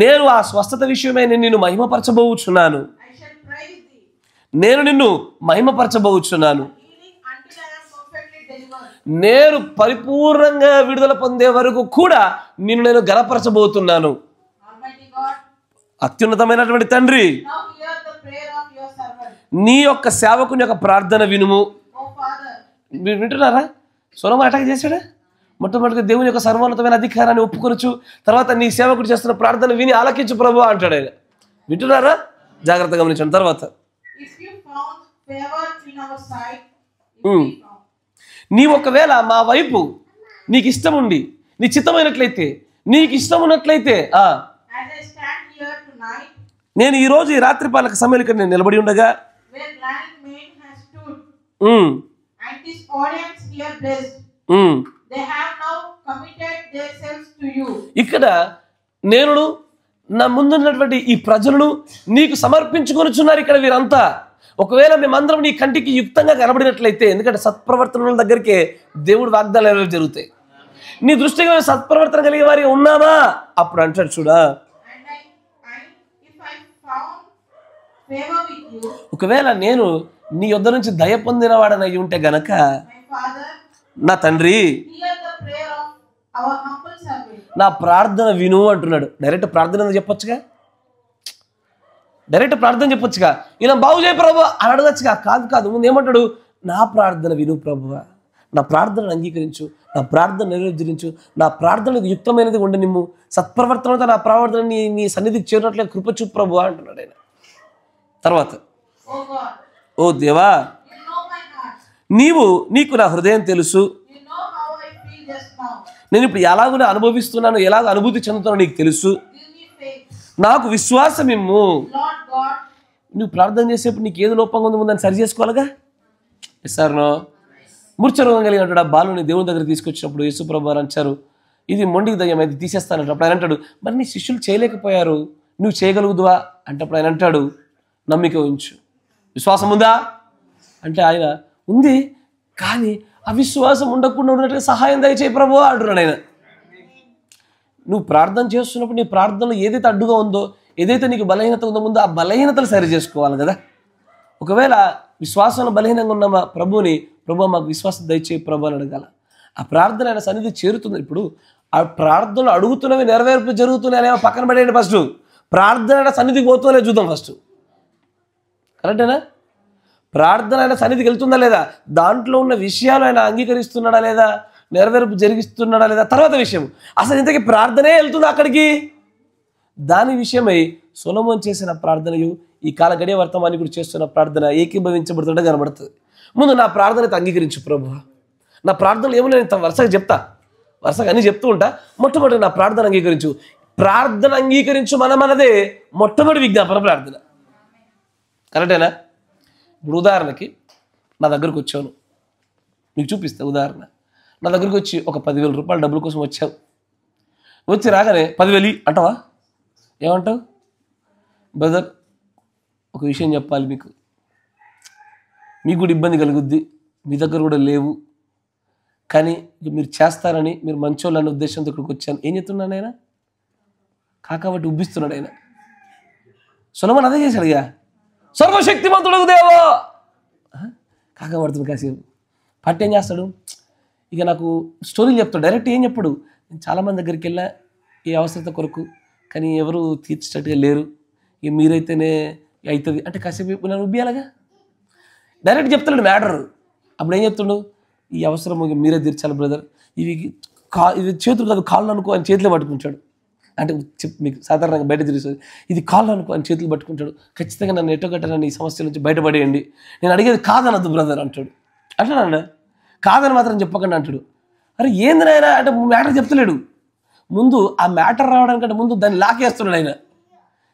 నేను ఆ స్వస్థత విషయమై నేను నిన్ను మహిమపరచబోచున్నాను, నేను నిన్ను మహిమపరచబోచున్నాను, నేను పరిపూర్ణంగా విడుదల పొందే వరకు కూడా నిన్ను నేను గణపరచబోతున్నాను. అత్యున్నతమైనటువంటి తండ్రి, నీ యొక్క సేవకుని యొక్క ప్రార్థన వినుము. వింటున్నారా? సొలొమోను అటాక్ చేశాడా? మొట్టమొదటిగా దేవుని యొక్క సర్వోన్నతమైన అధికారాన్ని ఒప్పుకొనొచ్చు, తర్వాత నీ సేవకుడు చేస్తున్న ప్రార్థన విని ఆలకించు ప్రభు అంటాడు ఆయన. వింటున్నారా? జాగ్రత్తగా గమనించండి. తర్వాత నీ ఒకవేళ మా వైపు నీకు ఇష్టం ఉండి నీ చిత్తమైనట్లయితే, నీకు ఇష్టం ఉన్నట్లయితే, నేను ఈరోజు ఈ రాత్రి పాలక సమయంలో ఇక్కడ నేను నిలబడి ఉండగా ఇక్కడ నేను నా ముందున్నటువంటి ఈ ప్రజలను నీకు సమర్పించుకొనుచున్నారు. ఇక్కడ వీరంతా ఒకవేళ మేమందరం నీ కంటికి యుక్తంగా కనబడినట్లయితే, ఎందుకంటే సత్ప్రవర్తనల దగ్గరికే దేవుడు వాగ్దానాలు జరుగుతాయి. నీ దృష్టిగా సత్ప్రవర్తన కలిగే వారి ఉన్నామా? అప్పుడు అంటాడు చూడా, ఒకవేళ నేను నీ యొద్ద నుంచి దయ పొందిన వాడనై ఉంటే గనక నా తండ్రి నా ప్రార్థన విను అంటున్నాడు. డైరెక్ట్ ప్రార్థన చెప్పొచ్చుగా, డైరెక్ట్ ప్రార్థన చెప్పొచ్చుగా, ఇలా బాగు చేయ ప్రభు అని అడగచ్చుగా. కాదు, ముందు ఏమంటాడు? నా ప్రార్థన విను ప్రభువా, నా ప్రార్థనను అంగీకరించు, నా ప్రార్థన నెరవేర్చు, నా ప్రార్థనకు యుక్తమైనది ఉండనిమ్ము, సత్ప్రవర్తనతో నా ప్రార్థన నీ సన్నిధికి చేరినట్లే కృపచూ ప్రభువా అంటున్నాడు ఆయన. తర్వాత ఓ దేవా, నీకు నా హృదయం తెలుసు, నేను ఇప్పుడు ఎలాగో అనుభవిస్తున్నాను, ఎలాగో అనుభూతి చెందుతున్నాను నీకు తెలుసు, నాకు విశ్వాసం ఇమ్ము. నువ్వు ప్రార్థన చేసేప్పుడు నీకు ఏది లోపంగా ఉంది ముందని సరి చేసుకోవాలిగా. సార్నో మూర్ఛ రోగం కలిగినట్టు ఆ బాలుని దేవుని దగ్గర తీసుకొచ్చినప్పుడు యేసుప్రభు వారు అంటారు, ఇది మొండికి దయ్యం, అది తీసేస్తానంట. అప్పుడు ఆయన అంటాడు, మరి నీ శిష్యులు చేయలేకపోయారు, నువ్వు చేయగలుగుదువా అంటే అప్పుడు ఆయన అంటాడు, నమ్మిక ఉంచు. విశ్వాసం ఉందా అంటే ఆయన ఉంది, కానీ అవిశ్వాసం ఉండకుండా ఉన్నట్టుగా సహాయం దయచేయి ప్రభు అంటున్నాడు ఆయన. నువ్వు ప్రార్థన చేస్తున్నప్పుడు నీ ప్రార్థనలో ఏదైతే అడ్డుగా ఉందో, ఏదైతే నీకు బలహీనత ఉందో ముందు ఆ బలహీనతలు సరి చేసుకోవాలి కదా. ఒకవేళ విశ్వాసంలో బలహీనంగా ఉన్న ప్రభుని, ప్రభు మాకు విశ్వాసం దయచేయి ప్రభు అని అడగాల. ఆ ప్రార్థన ఆయన సన్నిధి చేరుతుంది. ఇప్పుడు ఆ ప్రార్థనలు అడుగుతున్నవి నెరవేర్పు జరుగుతున్నాయనే పక్కన పడేయండి. ఫస్ట్ ప్రార్థన సన్నిధికి పోతుందనే చూద్దాం. ఫస్ట్ కరెక్టేనా? ప్రార్థన ఆయన సన్నిధికి వెళ్తుందా లేదా, దాంట్లో ఉన్న విషయాలు ఆయన అంగీకరిస్తున్నాడా లేదా, నెరవేర్పు జరిగిస్తున్నాడా లేదా, తర్వాత విషయం. అసలు ఇంతకీ ప్రార్థనే వెళ్తుందా అక్కడికి? దాని విషయమై సొలొమోను చేసిన ప్రార్థనయు ఈ కాల గడియ వర్తమానికుడు చేస్తున్న ప్రార్థన ఏకీభవించబడుతుంటే కనబడుతుంది. ముందు నా ప్రార్థనతో అంగీకరించు ప్రభు. నా ప్రార్థనలు ఏమో నేను వరుసగా చెప్తా, వరుసగా అన్నీ చెప్తూ ఉంటా. మొట్టమొదటి నా ప్రార్థన అంగీకరించు. ప్రార్థన అంగీకరించు మనదే మొట్టమొదటి విజ్ఞాపన ప్రార్థన. కరెక్టేనా? ఇప్పుడు ఉదాహరణకి నా దగ్గరకు వచ్చాను, మీకు చూపిస్తా ఉదాహరణ. నా దగ్గరకు వచ్చి ఒక 10,000 రూపాయల డబ్బుల కోసం వచ్చావు. వచ్చి రాగానే 10,000 అంటావా? ఏమంటావు? బ్రదర్ ఒక విషయం చెప్పాలి మీకు కూడా ఇబ్బంది కలుగుద్ది, మీ దగ్గర కూడా లేవు, కానీ మీరు చేస్తారని, మీరు మంచోళ్ళు అనే ఉద్దేశంతో ఇక్కడికి వచ్చాను. ఏం చెప్తున్నాను ఆయన? కాకబట్టి ఉబ్బిస్తున్నాడు ఆయన. సొలొమోను అదే చేశాడుగా, సర్వశక్తిమంతుడు దేవా కాకపడుతుంది. కాసేపు పట్టి ఏం చేస్తాడు, ఇక నాకు స్టోరీలు చెప్తాడు. డైరెక్ట్ ఏం చెప్పడు. నేను చాలామంది దగ్గరికి వెళ్ళా ఈ అవసరత కొరకు, కానీ ఎవరు తీర్చేటట్టుగా లేరు, ఇక మీరైతేనే అవుతుంది అంటే కాసేపు నన్ను ఉబ్బియాలగా. డైరెక్ట్ చెప్తాడు మ్యాటర్. అప్పుడు ఏం చెప్తాడు, ఈ అవసరం మీరే తీర్చాలి బ్రదర్, ఇవి చేతులు కాదు కాళ్ళు అనుకో అని చేతిలో పట్టుకుంటాడు. అంటే మీకు సాధారణంగా బయట తెలుస్తుంది, ఇది కాళ్ళు అనుకో అని చేతులు పట్టుకుంటాడు. ఖచ్చితంగా నన్ను ఎట్టగట్టనని ఈ సమస్య నుంచి బయటపడేయండి, నేను అడిగేది కాదనద్దు బ్రదర్ అంటాడు. అంటాడా? కాదని మాత్రం చెప్పకండి అంటాడు. అరే ఏంది నాయన అంటే మ్యాటర్ చెప్తలేడు. ముందు ఆ మ్యాటర్ రావడానికంటే ముందు దాన్ని లాకేస్తున్నాడు ఆయన,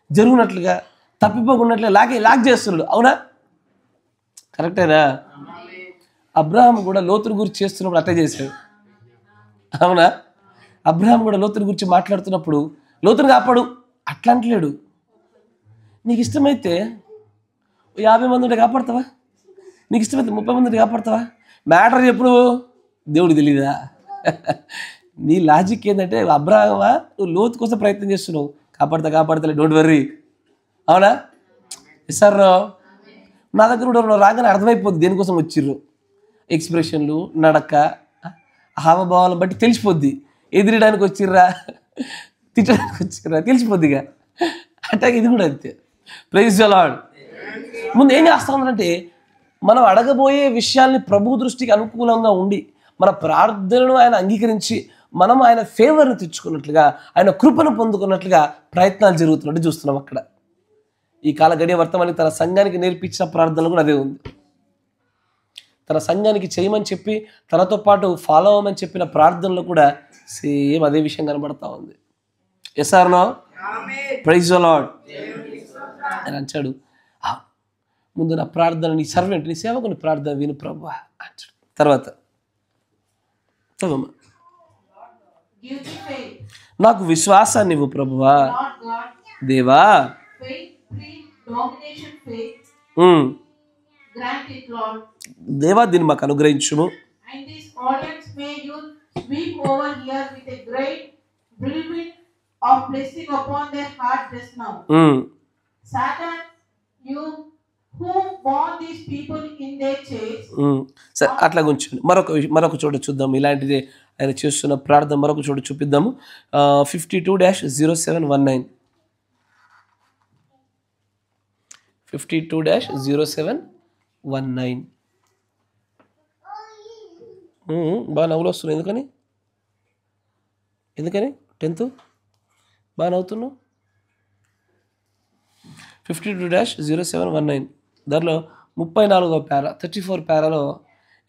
జరుగునట్లుగా తప్పిపోకున్నట్లుగా లాక్ చేస్తున్నాడు. అవునా? కరెక్టేనా? అబ్రహాం కూడా లోతుని గురించి చేస్తున్నప్పుడు అట్లా చేశాడు. అవునా? అబ్రహాం కూడా లోతుని గురించి మాట్లాడుతున్నప్పుడు లోతుని కాపాడు అట్లా అంటలేడు. నీకు ఇష్టమైతే 50 మంది ఉంటే కాపాడతావా? నీకు ఇష్టమైతే 30 మంది ఉంటే కాపాడతావా? మ్యాటర్ ఎప్పుడు దేవుడు తెలీదా? నీ లాజిక్ ఏంటంటే అబ్రహామా నువ్వు లోతు కోసం ప్రయత్నం చేస్తున్నావు, కాపాడతలే, డోంట్ వర్రీ. అవునా? సార్ నా దగ్గర కూడా రాగానే అర్థమైపోద్ది దేనికోసం వచ్చిర్రు. ఎక్స్ప్రెషన్లు, నడక, హావభావాలను బట్టి తెలిసిపోద్ది. ఎదిరడానికి వచ్చిర్రా, తిట్టడానికి వచ్చిర్రా తెలిసిపోద్దిగా. అట్లా ఇది కూడా అంతే. Praise the lord. ముందు ఏం చేస్తా ఉందంటే మనం అడగబోయే విషయాల్ని ప్రభు దృష్టికి అనుకూలంగా ఉండి మన ప్రార్థనను ఆయన అంగీకరించి మనం ఆయన ఫేవర్ని తెచ్చుకున్నట్లుగా, ఆయన కృపను పొందుకున్నట్లుగా ప్రయత్నాలు జరుగుతున్నట్టు చూస్తున్నాం అక్కడ. ఈ కాల గడియ వర్తమాని తన సంఘానికి నేర్పించిన ప్రార్థనలు కూడా అదే ఉంది. తన సంఘానికి చేయమని చెప్పి తనతో పాటు ఫాలో అవ్వమని చెప్పిన ప్రార్థనలు కూడా సేమ్ అదే విషయం కనబడతా ఉంది. Yes or no? Praise the lord. అని అంటాడు, ముందు నా ప్రార్థన, నీ సర్వెంట్, నీ సేవకుని ప్రార్థన విను ప్రభువా అంటాడు. తర్వాత చదవమ్మా. నాకు విశ్వాసాన్ని ఇవ్వు ప్రభువా. దేవా దేవా దీన్ని మాకు అనుగ్రహించుము. సరే అట్లా గురించి మరొక చోట చూద్దాం. ఇలాంటిది ఆయన చేస్తున్న ప్రార్థన మరొక చోట చూపిద్దాము. 52-0719 52-0719 బాగా నవ్వులు వస్తున్నాయి. ఎందుకని 10th బాగా నవ్వుతున్నావు? 52-0719 దానిలో 34వ పారా 34 పారాలో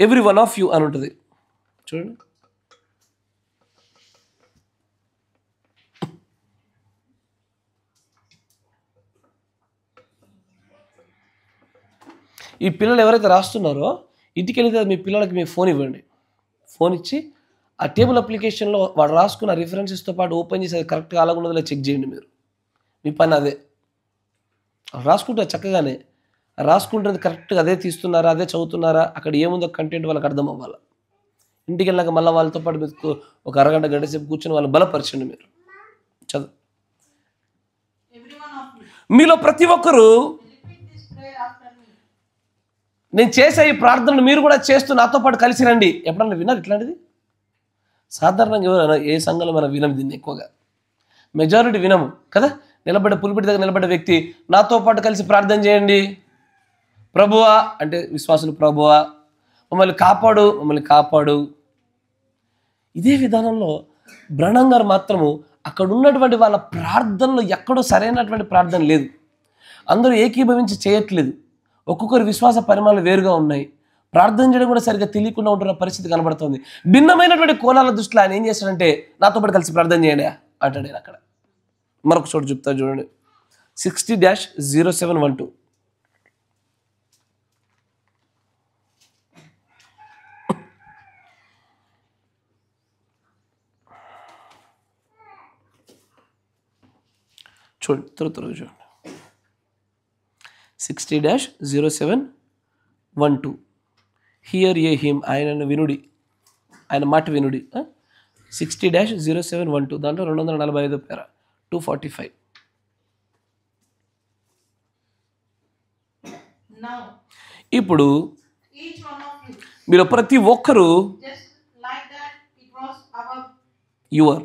ఎవ్రీ వన్ ఆఫ్ యూ అని ఉంటుంది చూడండి. ఈ పిల్లలు ఎవరైతే రాస్తున్నారో ఇంటికి వెళితే మీ పిల్లలకి మీ ఫోన్ ఇవ్వండి. ఫోన్ ఇచ్చి ఆ టేబుల్ అప్లికేషన్లో వాడు రాసుకున్న రిఫరెన్సెస్తో పాటు ఓపెన్ చేసి అది కరెక్ట్గా అలాగున్నదో చెక్ చేయండి. మీరు మీ పని అదే. రాసుకుంటారు చక్కగానే, రాసుకుంటుంది కరెక్ట్గా అదే తీస్తున్నారా, అదే చదువుతున్నారా, అక్కడ ఏముందో కంటెంట్ వాళ్ళకి అర్థం అవ్వాలి. ఇంటికి వెళ్ళాక మళ్ళీ వాళ్ళతో పాటు మీకు ఒక అరగంట గంట సేపు కూర్చొని వాళ్ళని బలపరచండి. మీరు చదువు. మీలో ప్రతి ఒక్కరూ నేను చేసే ఈ ప్రార్థనలు మీరు కూడా చేస్తూ నాతో పాటు కలిసి రండి. ఎప్పుడన్నా విన్నారు ఇట్లాంటిది? సాధారణంగా ఏ సంఘంలో మనం వినం దీన్ని, ఎక్కువగా మెజారిటీ వినము కదా. పులిపిటి దగ్గర నిలబడ్డ వ్యక్తి నాతో పాటు కలిసి ప్రార్థన చేయండి. ప్రభువా అంటే విశ్వాసులు, ప్రభువా మమ్మల్ని కాపాడు. ఇదే విధానంలో బ్రహ్నం గారు మాత్రము అక్కడ ఉన్నటువంటి వాళ్ళ ప్రార్థనలో ఎక్కడో సరైనటువంటి ప్రార్థన లేదు. అందరూ ఏకీభవించి చేయట్లేదు. ఒక్కొక్కరి విశ్వాస పరిమాణాలు వేరుగా ఉన్నాయి. ప్రార్థన చేయడం కూడా సరిగ్గా తెలియకుండా ఉంటున్న పరిస్థితి కనబడుతుంది. భిన్నమైనటువంటి కోణాల దృష్టిలో ఆయన ఏం చేస్తాడంటే నాతో పాటు కలిసి ప్రార్థన చేయండి అంటాడు. నేను అక్కడ మరొక చోటు చెప్తా చూడండి. 60-0712 చూడండి, త్వరగా చూడండి. 60-0712 హియర్ ఏ హిమ్, ఆయన వినుడి, ఆయన మాట వినుడి. 60-0712 దాంట్లో 245 పేర 245. ఇప్పుడు మీరు ప్రతి ఒక్కరు యువర్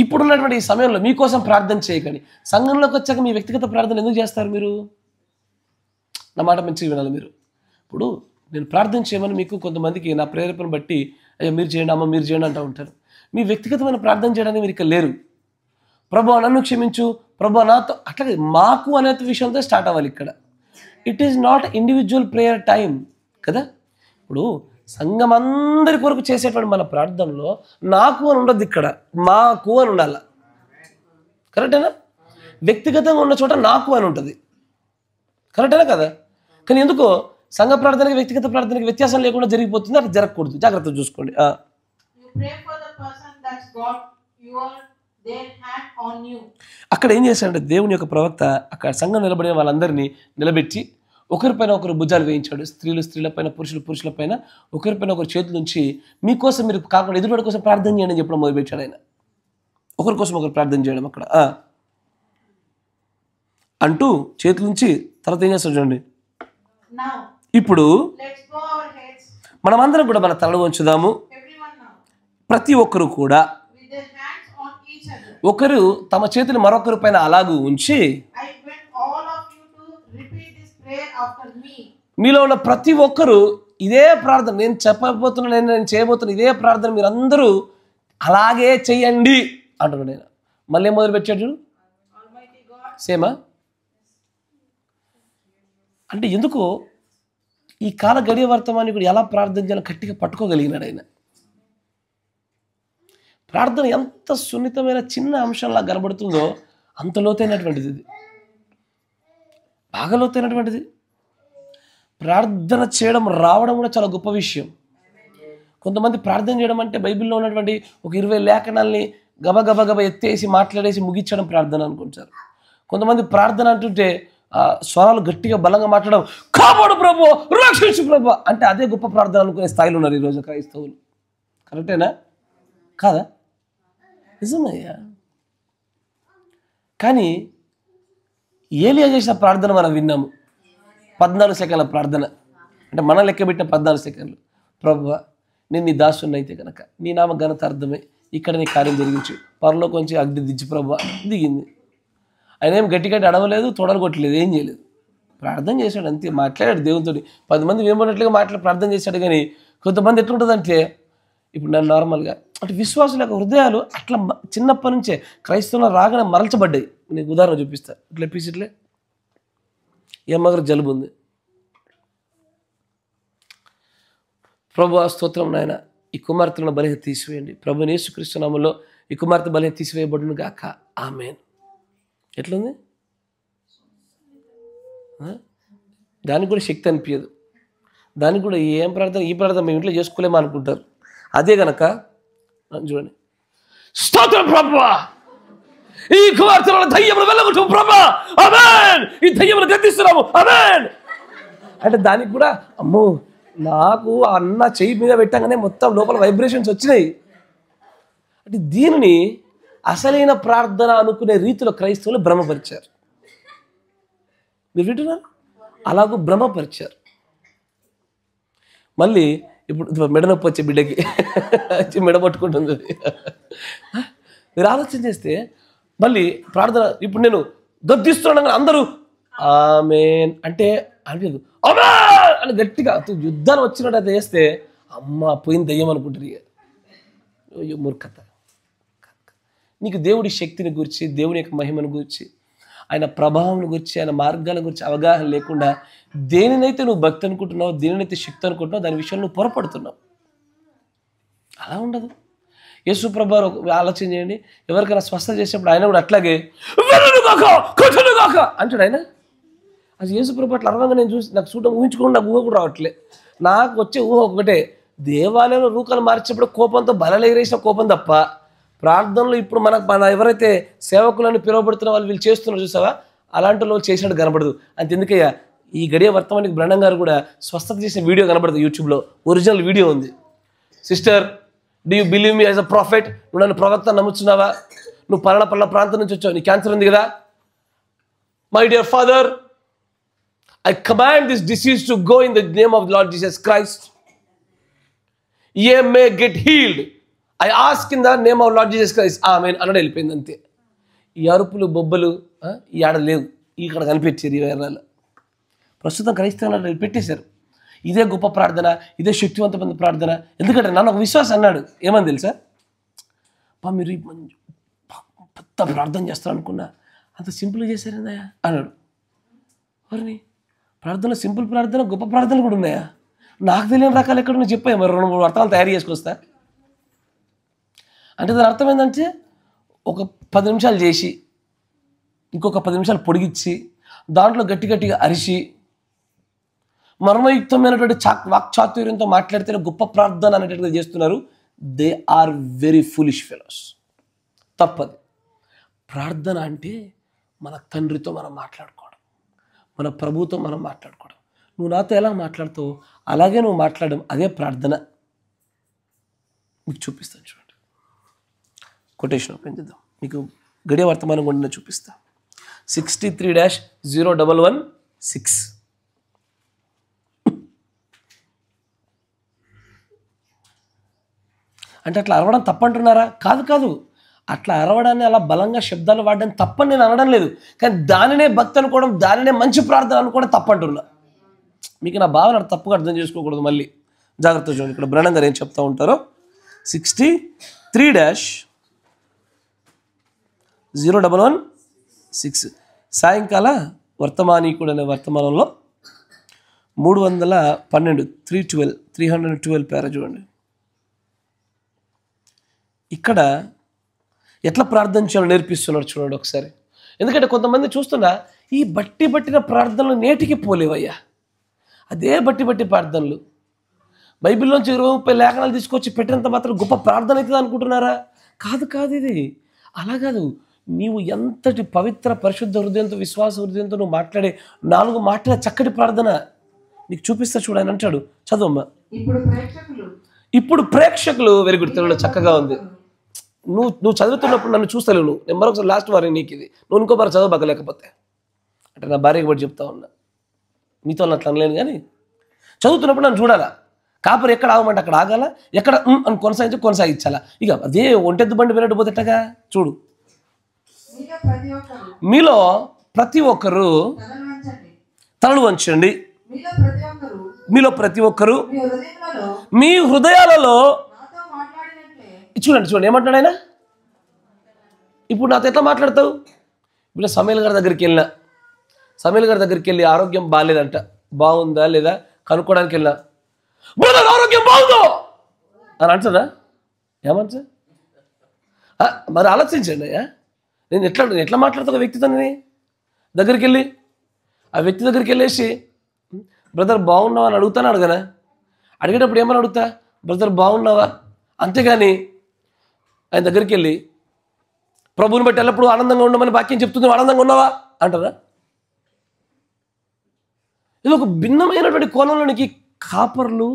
ఇప్పుడున్నటువంటి ఈ సమయంలో మీకోసం ప్రార్థన చేయకండి. సంఘంలోకి వచ్చాక మీ వ్యక్తిగత ప్రార్థన ఎందుకు చేస్తారు? మీరు నా మాట మంచిగా వినాలి. మీరు ఇప్పుడు నేను ప్రార్థన చేయమని మీకు కొంతమందికి నా ప్రేరేపణ బట్టి అయ్యా మీరు చేయండి, అమ్మ మీరు చేయండి అంటూ ఉంటారు. మీ వ్యక్తిగతమైన ప్రార్థన చేయడానికి మీరు ఇక్కడ లేరు. ప్రభు నన్ను క్షమించు, ప్రభు నాతో, అట్లాగే మాకు అనే విషయంతో స్టార్ట్ అవ్వాలి ఇక్కడ. It is not individual prayer time కదా. ఇప్పుడు సంఘం అందరి కొరకు చేసేటువంటి మన ప్రార్థనలో నాకు అని ఉండదు, ఇక్కడ మాకు అని ఉండాలి. కరెక్టేనా? వ్యక్తిగతంగా ఉన్న చోట నాకు అని ఉంటుంది. కరెక్టేనా కదా? కానీ ఎందుకో సంఘ ప్రార్థనకి వ్యక్తిగత ప్రార్థనకి వ్యత్యాసం లేకుండా జరిగిపోతుంది. అట్లా జరగకూడదు, జాగ్రత్తగా చూసుకోండి. అక్కడ ఏం చేశాడంటే దేవుని యొక్క ప్రవక్త అక్కడ సంఘం నిలబడిన వాళ్ళందరినీ నిలబెట్టి ఒకరిపైన ఒకరు భుజాలు వేయించాడు. స్త్రీల పైన, పురుషుల పైన ఒకరిపైన ఒకరు చేతుల నుంచి మీకోసం మీరు కాకుండా ఎదురువాడి కోసం ప్రార్థన చేయండి అని చెప్పడం మొదలుపెట్టాడు ఆయన. ఒకరి కోసం ఒకరు ప్రార్థన చేయడం అక్కడ అంటూ చేతుల నుంచి తర్వాత ఏం చేస్తాడు చూడండి. ఇప్పుడు మనమందరం కూడా మన తల వంచుదాము. ప్రతి ఒక్కరు కూడా ఒకరు తమ చేతులు మరొకరి పైన అలాగూ ఉంచి మీలో ఉన్న ప్రతి ఒక్కరు ఇదే ప్రార్థన నేను చేయబోతున్న ఇదే ప్రార్థన మీరు అందరూ అలాగే చెయ్యండి అంటున్నాడు నేను. మళ్ళీ మొదలు పెట్టాడు చూడు, సేమా అంటే ఎందుకో ఈ కాల గడియ వర్తమాన్ని కూడా ఎలా ప్రార్థన చేయాలో గట్టిగా పట్టుకోగలిగినాడు ఆయన. ప్రార్థన ఎంత సున్నితమైన చిన్న అంశంలా కనబడుతుందో అంత లోతైనటువంటిది, ఇది బాగా లోతైనటువంటిది. ప్రార్థన చేయడం రావడం కూడా చాలా గొప్ప విషయం. కొంతమంది ప్రార్థన చేయడం అంటే బైబిల్లో ఉన్నటువంటి ఒక 20 లేఖనాల్ని గబగబ ఎత్తేసి మాట్లాడేసి ముగించడం ప్రార్థన అనుకుంటారు. కొంతమంది ప్రార్థన అంటుంటే స్వరాలు గట్టిగా బలంగా మాట్లాడడం, కాపాడు ప్రభు, రక్షించు ప్రభు అంటే అదే గొప్ప ప్రార్థన అనుకునే స్థాయిలో ఉన్నారు ఈరోజు క్రైస్తవులు. కరెక్టేనా కాదా? నిజమయ్యా. కానీ ఏలియా చేసిన ప్రార్థన మనం విన్నాము. 14 సెకండ్ల ప్రార్థన అంటే మనం లెక్కబెట్టిన 14 సెకండ్లు. ప్రభువా నేను నీ దాసున్నైతే కనుక నీ నామ ఘనతార్థమే ఇక్కడ నీ కార్యం జరిగించు, పరలో కొంచెం అగ్ని దించి ప్రభువా. దిగింది. ఆయన ఏం గట్టి అడవలేదు, తొడలు కొట్టలేదు, ఏం చేయలేదు, ప్రార్థన చేశాడు అంతే. మాట్లాడాడు దేవునితో. 10 మంది వినబడినట్లుగా ప్రార్థన చేశాడు. కానీ కొంతమంది ఎట్లుంటుందంటే ఇప్పుడు నన్ను నార్మల్గా అంటే విశ్వాసుల యొక్క హృదయాలు అట్లా చిన్నప్పటి నుంచే క్రైస్తవులు రాగానే మరల్చబడ్డాయి. నీకు ఉదాహరణ చూపిస్తా. ఇట్లా ఎప్పిసిట్లే ఈ అమ్మగారు జలుబు ఉంది. ప్రభు స్తోత్రం నాయన, ఈ కుమార్తెలను బలిహ తీసివేయండి ప్రభు యేసుక్రీస్తు నామములో. ఈ కుమార్తె బలిహ తీసివేయబడును గాక, ఆమేన్. ఎట్లుంది? దానికి కూడా శక్తి అనిపించదు. దానికి కూడా ఏం ప్రార్థన, ఈ ప్రార్థన మేము ఇంట్లో చేసుకోలేమో అనుకుంటారు. అదే గనక చూడండి, స్తోత్రం ప్రభువా, ఈ కుమార్తెల దయ్యములు వెళ్ళగొట్టు ప్రభువా, ఆమేన్, ఈ దయ్యములు గద్దిస్తున్నాము, ఆమేన్ అంటే దానికి కూడా అమ్మో నాకు అన్న చెయ్యి మీద పెట్టగానే మొత్తం లోపల వైబ్రేషన్స్ వచ్చినాయి. అంటే దీనిని అసలైన ప్రార్థన అనుకునే రీతిలో క్రైస్తవులు భ్రమపరిచారు. మీరు వింటున్నారు? అలాగూ భ్రమపరిచారు. మళ్ళీ ఇప్పుడు మెడనొప్పి వచ్చే బిడ్డకి మెడ పట్టుకుంటుంది. మీరు ఆలోచన చేస్తే మళ్ళీ ప్రార్థన ఇప్పుడు నేను గద్దిస్తున్నాను అందరూ ఆమేన్ అంటే అనిపించదు, ఆమేన్ అని గట్టిగా యుద్ధాలు వచ్చినట్టు అది చేస్తే అమ్మ పోయిన దయ్యం అనుకుంటారు. అయ్యో మూర్ఖత. నీకు దేవుడి శక్తిని గురించి, దేవుని యొక్క మహిమను గురించి, ఆయన ప్రభావం గురించి, ఆయన మార్గాల గురించి అవగాహన లేకుండా దేనినైతే నువ్వు భక్తి అనుకుంటున్నావు, దేనినైతే శక్తి అనుకుంటున్నావు, దాని విషయంలో నువ్వు పొరపడుతున్నావు. అలా ఉండదు. యేసు ప్రభు ఆలోచన చేయండి. ఎవరికైనా స్వస్థత చేసేప్పుడు ఆయన కూడా అట్లాగే అంటాడు. ఆయన అది యేసు ప్రభు అట్లా అరవంగా నేను చూసి నాకు చూడడం ఊహించుకోండి, నాకు ఊహ కూడా రావట్లే. నాకు వచ్చే ఊహ ఒకటే, దేవాలయంలో రూకలు మార్చేప్పుడు కోపంతో బలలు ఎగిరేసిన కోపం తప్ప ప్రార్థనలు ఇప్పుడు మన ఎవరైతే సేవకులను పిలువబడుతున్న వీళ్ళు చేస్తున్నారు చూసావా, అలాంటి వాళ్ళు చేసినట్టు కనబడదు. అంతెందుకయ్యా ఈ గడియ వర్తమానికి బ్రహ్మం గారు కూడా స్వస్థత చేసిన వీడియో కనబడుతుంది యూట్యూబ్లో. ఒరిజినల్ వీడియో ఉంది. Sister, do you believe me as a prophet? నువ్వు నన్ను ప్రవక్త నమ్ముతున్నావా? నువ్వు పలానా ప్రాంతం నుంచి వచ్చావు, నీ క్యాన్సర్ ఉంది కదా. My dear father, I command this disease to go in the name of the Lord Jesus Christ. Ye may get healed. I ask in the name of Lord Jesus Christ. Amen. అన్నాడు, వెళ్ళిపోయింది అంతే. ఈ అరుపులు బొబ్బలు ఈ ఆడ లేవు, ఇక్కడ కనిపించారు ఈ వేరాలు. ప్రస్తుతం క్రైస్తవులు పెట్టేశారు. ఇదే గొప్ప ప్రార్థన, ఇదే శక్తివంతమైన ప్రార్థన. ఎందుకంటే నన్ను ఒక విశ్వాసం అన్నాడు, ఏమని తెలుసా, మీరు పెద్ద ప్రార్థన చేస్తారు అనుకున్నా, అంత సింపుల్గా చేశారేందయ్యా అన్నాడు. ఎవరిని ప్రార్థన, సింపుల్ ప్రార్థన, గొప్ప ప్రార్థనలు కూడా ఉన్నాయా? నాకు తెలియని రకాలు ఎక్కడ నువ్వు చెప్పాయి. మరి 2-3 అర్థాలు తయారు చేసుకొస్తా అంటే దాని అర్థం ఏంటంటే ఒక 10 నిమిషాలు చేసి ఇంకొక 10 నిమిషాలు పొడిగించి దాంట్లో గట్టి గట్టిగా అరిచి మర్మయుక్తమైనటువంటి వాక్చాతుర్యంతో మాట్లాడితేనే గొప్ప ప్రార్థన అనేటట్టుగా చేస్తున్నారు. They are very foolish fellows. తప్పది. ప్రార్థన అంటే మన తండ్రితో మనం మాట్లాడుకోవడం, మన ప్రభువుతో మనం మాట్లాడుకోవడం. నువ్వు నాతో ఎలా మాట్లాడుతావు అలాగే నువ్వు మాట్లాడడం, అదే ప్రార్థన. మీకు చూపిస్తాను చూడండి. కొటేషన్ ఓపెన్ చేద్దాం. మీకు గడియ వర్తమానం కూడా చూపిస్తా. 63-0116. అంటే అట్లా అరవడం తప్పంటున్నారా? కాదు కాదు. అట్లా అరవడాన్ని, అలా బలంగా శబ్దాలు వాడడం తప్పని నేను అనడం లేదు. కానీ దానినే భక్తి అనుకోవడం, దానినే మంచి ప్రార్థన అనుకోవడం తప్పంటున్నా. మీకు నా భావన తప్పుగా అర్థం చేసుకోకూడదు. మళ్ళీ జాగ్రత్త చూడండి. ఇక్కడ బ్రహ్నం గారు ఏం చెప్తా ఉంటారో. 63-0116 సాయంకాల వర్తమానీకుడు అనే వర్తమానంలో 312 పేరా చూడండి. ఇక్కడ ఎట్లా ప్రార్థించాలో నేర్పిస్తున్నాడు చూడండి ఒకసారి. ఎందుకంటే కొంతమంది చూస్తున్నా ఈ బట్టిన ప్రార్థనలు నేటికి పోలేవయ్యా. అదే బట్టి ప్రార్థనలు బైబిల్లోంచి 20-30 లేఖనాలు తీసుకొచ్చి పెట్టినంత మాత్రం గొప్ప ప్రార్థన అవుతుంది అనుకుంటున్నారా? కాదు కాదు. ఇది అలా కాదు. నీవు ఎంతటి పవిత్ర పరిశుద్ధ హృదయంతో, విశ్వాస హృదయంతో నువ్వు మాట్లాడే 4 మాటల చక్కటి ప్రార్థన నీకు చూపిస్తా చూడు. ఆయన అంటాడు, చదువమ్మా. ఇప్పుడు ప్రేక్షకులు వెరీ గుడ్. తెలుగులో చక్కగా ఉంది. నువ్వు చదువుతున్నప్పుడు నన్ను చూస్తలేవు. నేను మరొకసారి లాస్ట్ వారి నీకు ఇది నువ్వు ఇంకో మరి చదవబగలేకపోతే అంటే నా భార్యకి బట్టి చెప్తా ఉన్నా. మీతో అట్లా అనలేను, కానీ చదువుతున్నప్పుడు నన్ను చూడాలా. కాపరి ఎక్కడ ఆగమంటే అక్కడ ఆగాల, ఎక్కడ అని కొనసాగించాలా. ఇక అదే ఒంటెద్దు బండి వినట్టు పోతేటగా చూడు. మీలో ప్రతి ఒక్కరు తలలు వంచండి. మీలో ప్రతి ఒక్కరు మీ హృదయాలలో చూడండి ఏమంటాడు ఆయన. ఇప్పుడు నాతో ఎట్లా మాట్లాడతావు? ఇప్పుడు సమీల్ గారి దగ్గరికి వెళ్ళి ఆరోగ్యం బాగాలేదంట, బాగుందా లేదా కనుక్కోవడానికి వెళ్ళినా, బ్రదర్ ఆరోగ్యం బాగుందో అని అంటారా? ఏమంటా? మరి ఆలోచించండి అయ్యా. నేను ఎట్లా మాట్లాడతా ఒక వ్యక్తితో దగ్గరికి వెళ్ళి, ఆ వ్యక్తి దగ్గరికి వెళ్ళేసి బ్రదర్ బాగున్నావా అని అడుగుతాను. అడగనా? అడిగేటప్పుడు ఏమని అడుగుతా? బ్రదర్ బాగున్నావా. అంతేగాని ఆయన దగ్గరికి వెళ్ళి ప్రభువుని బట్టి ఎల్లప్పుడూ ఆనందంగా ఉండమని వాక్యం చెప్తుంది, ఆనందంగా ఉన్నావా అంటారా? ఇది ఒక భిన్నమైనటువంటి కోణంలోనికి కాపర్లు,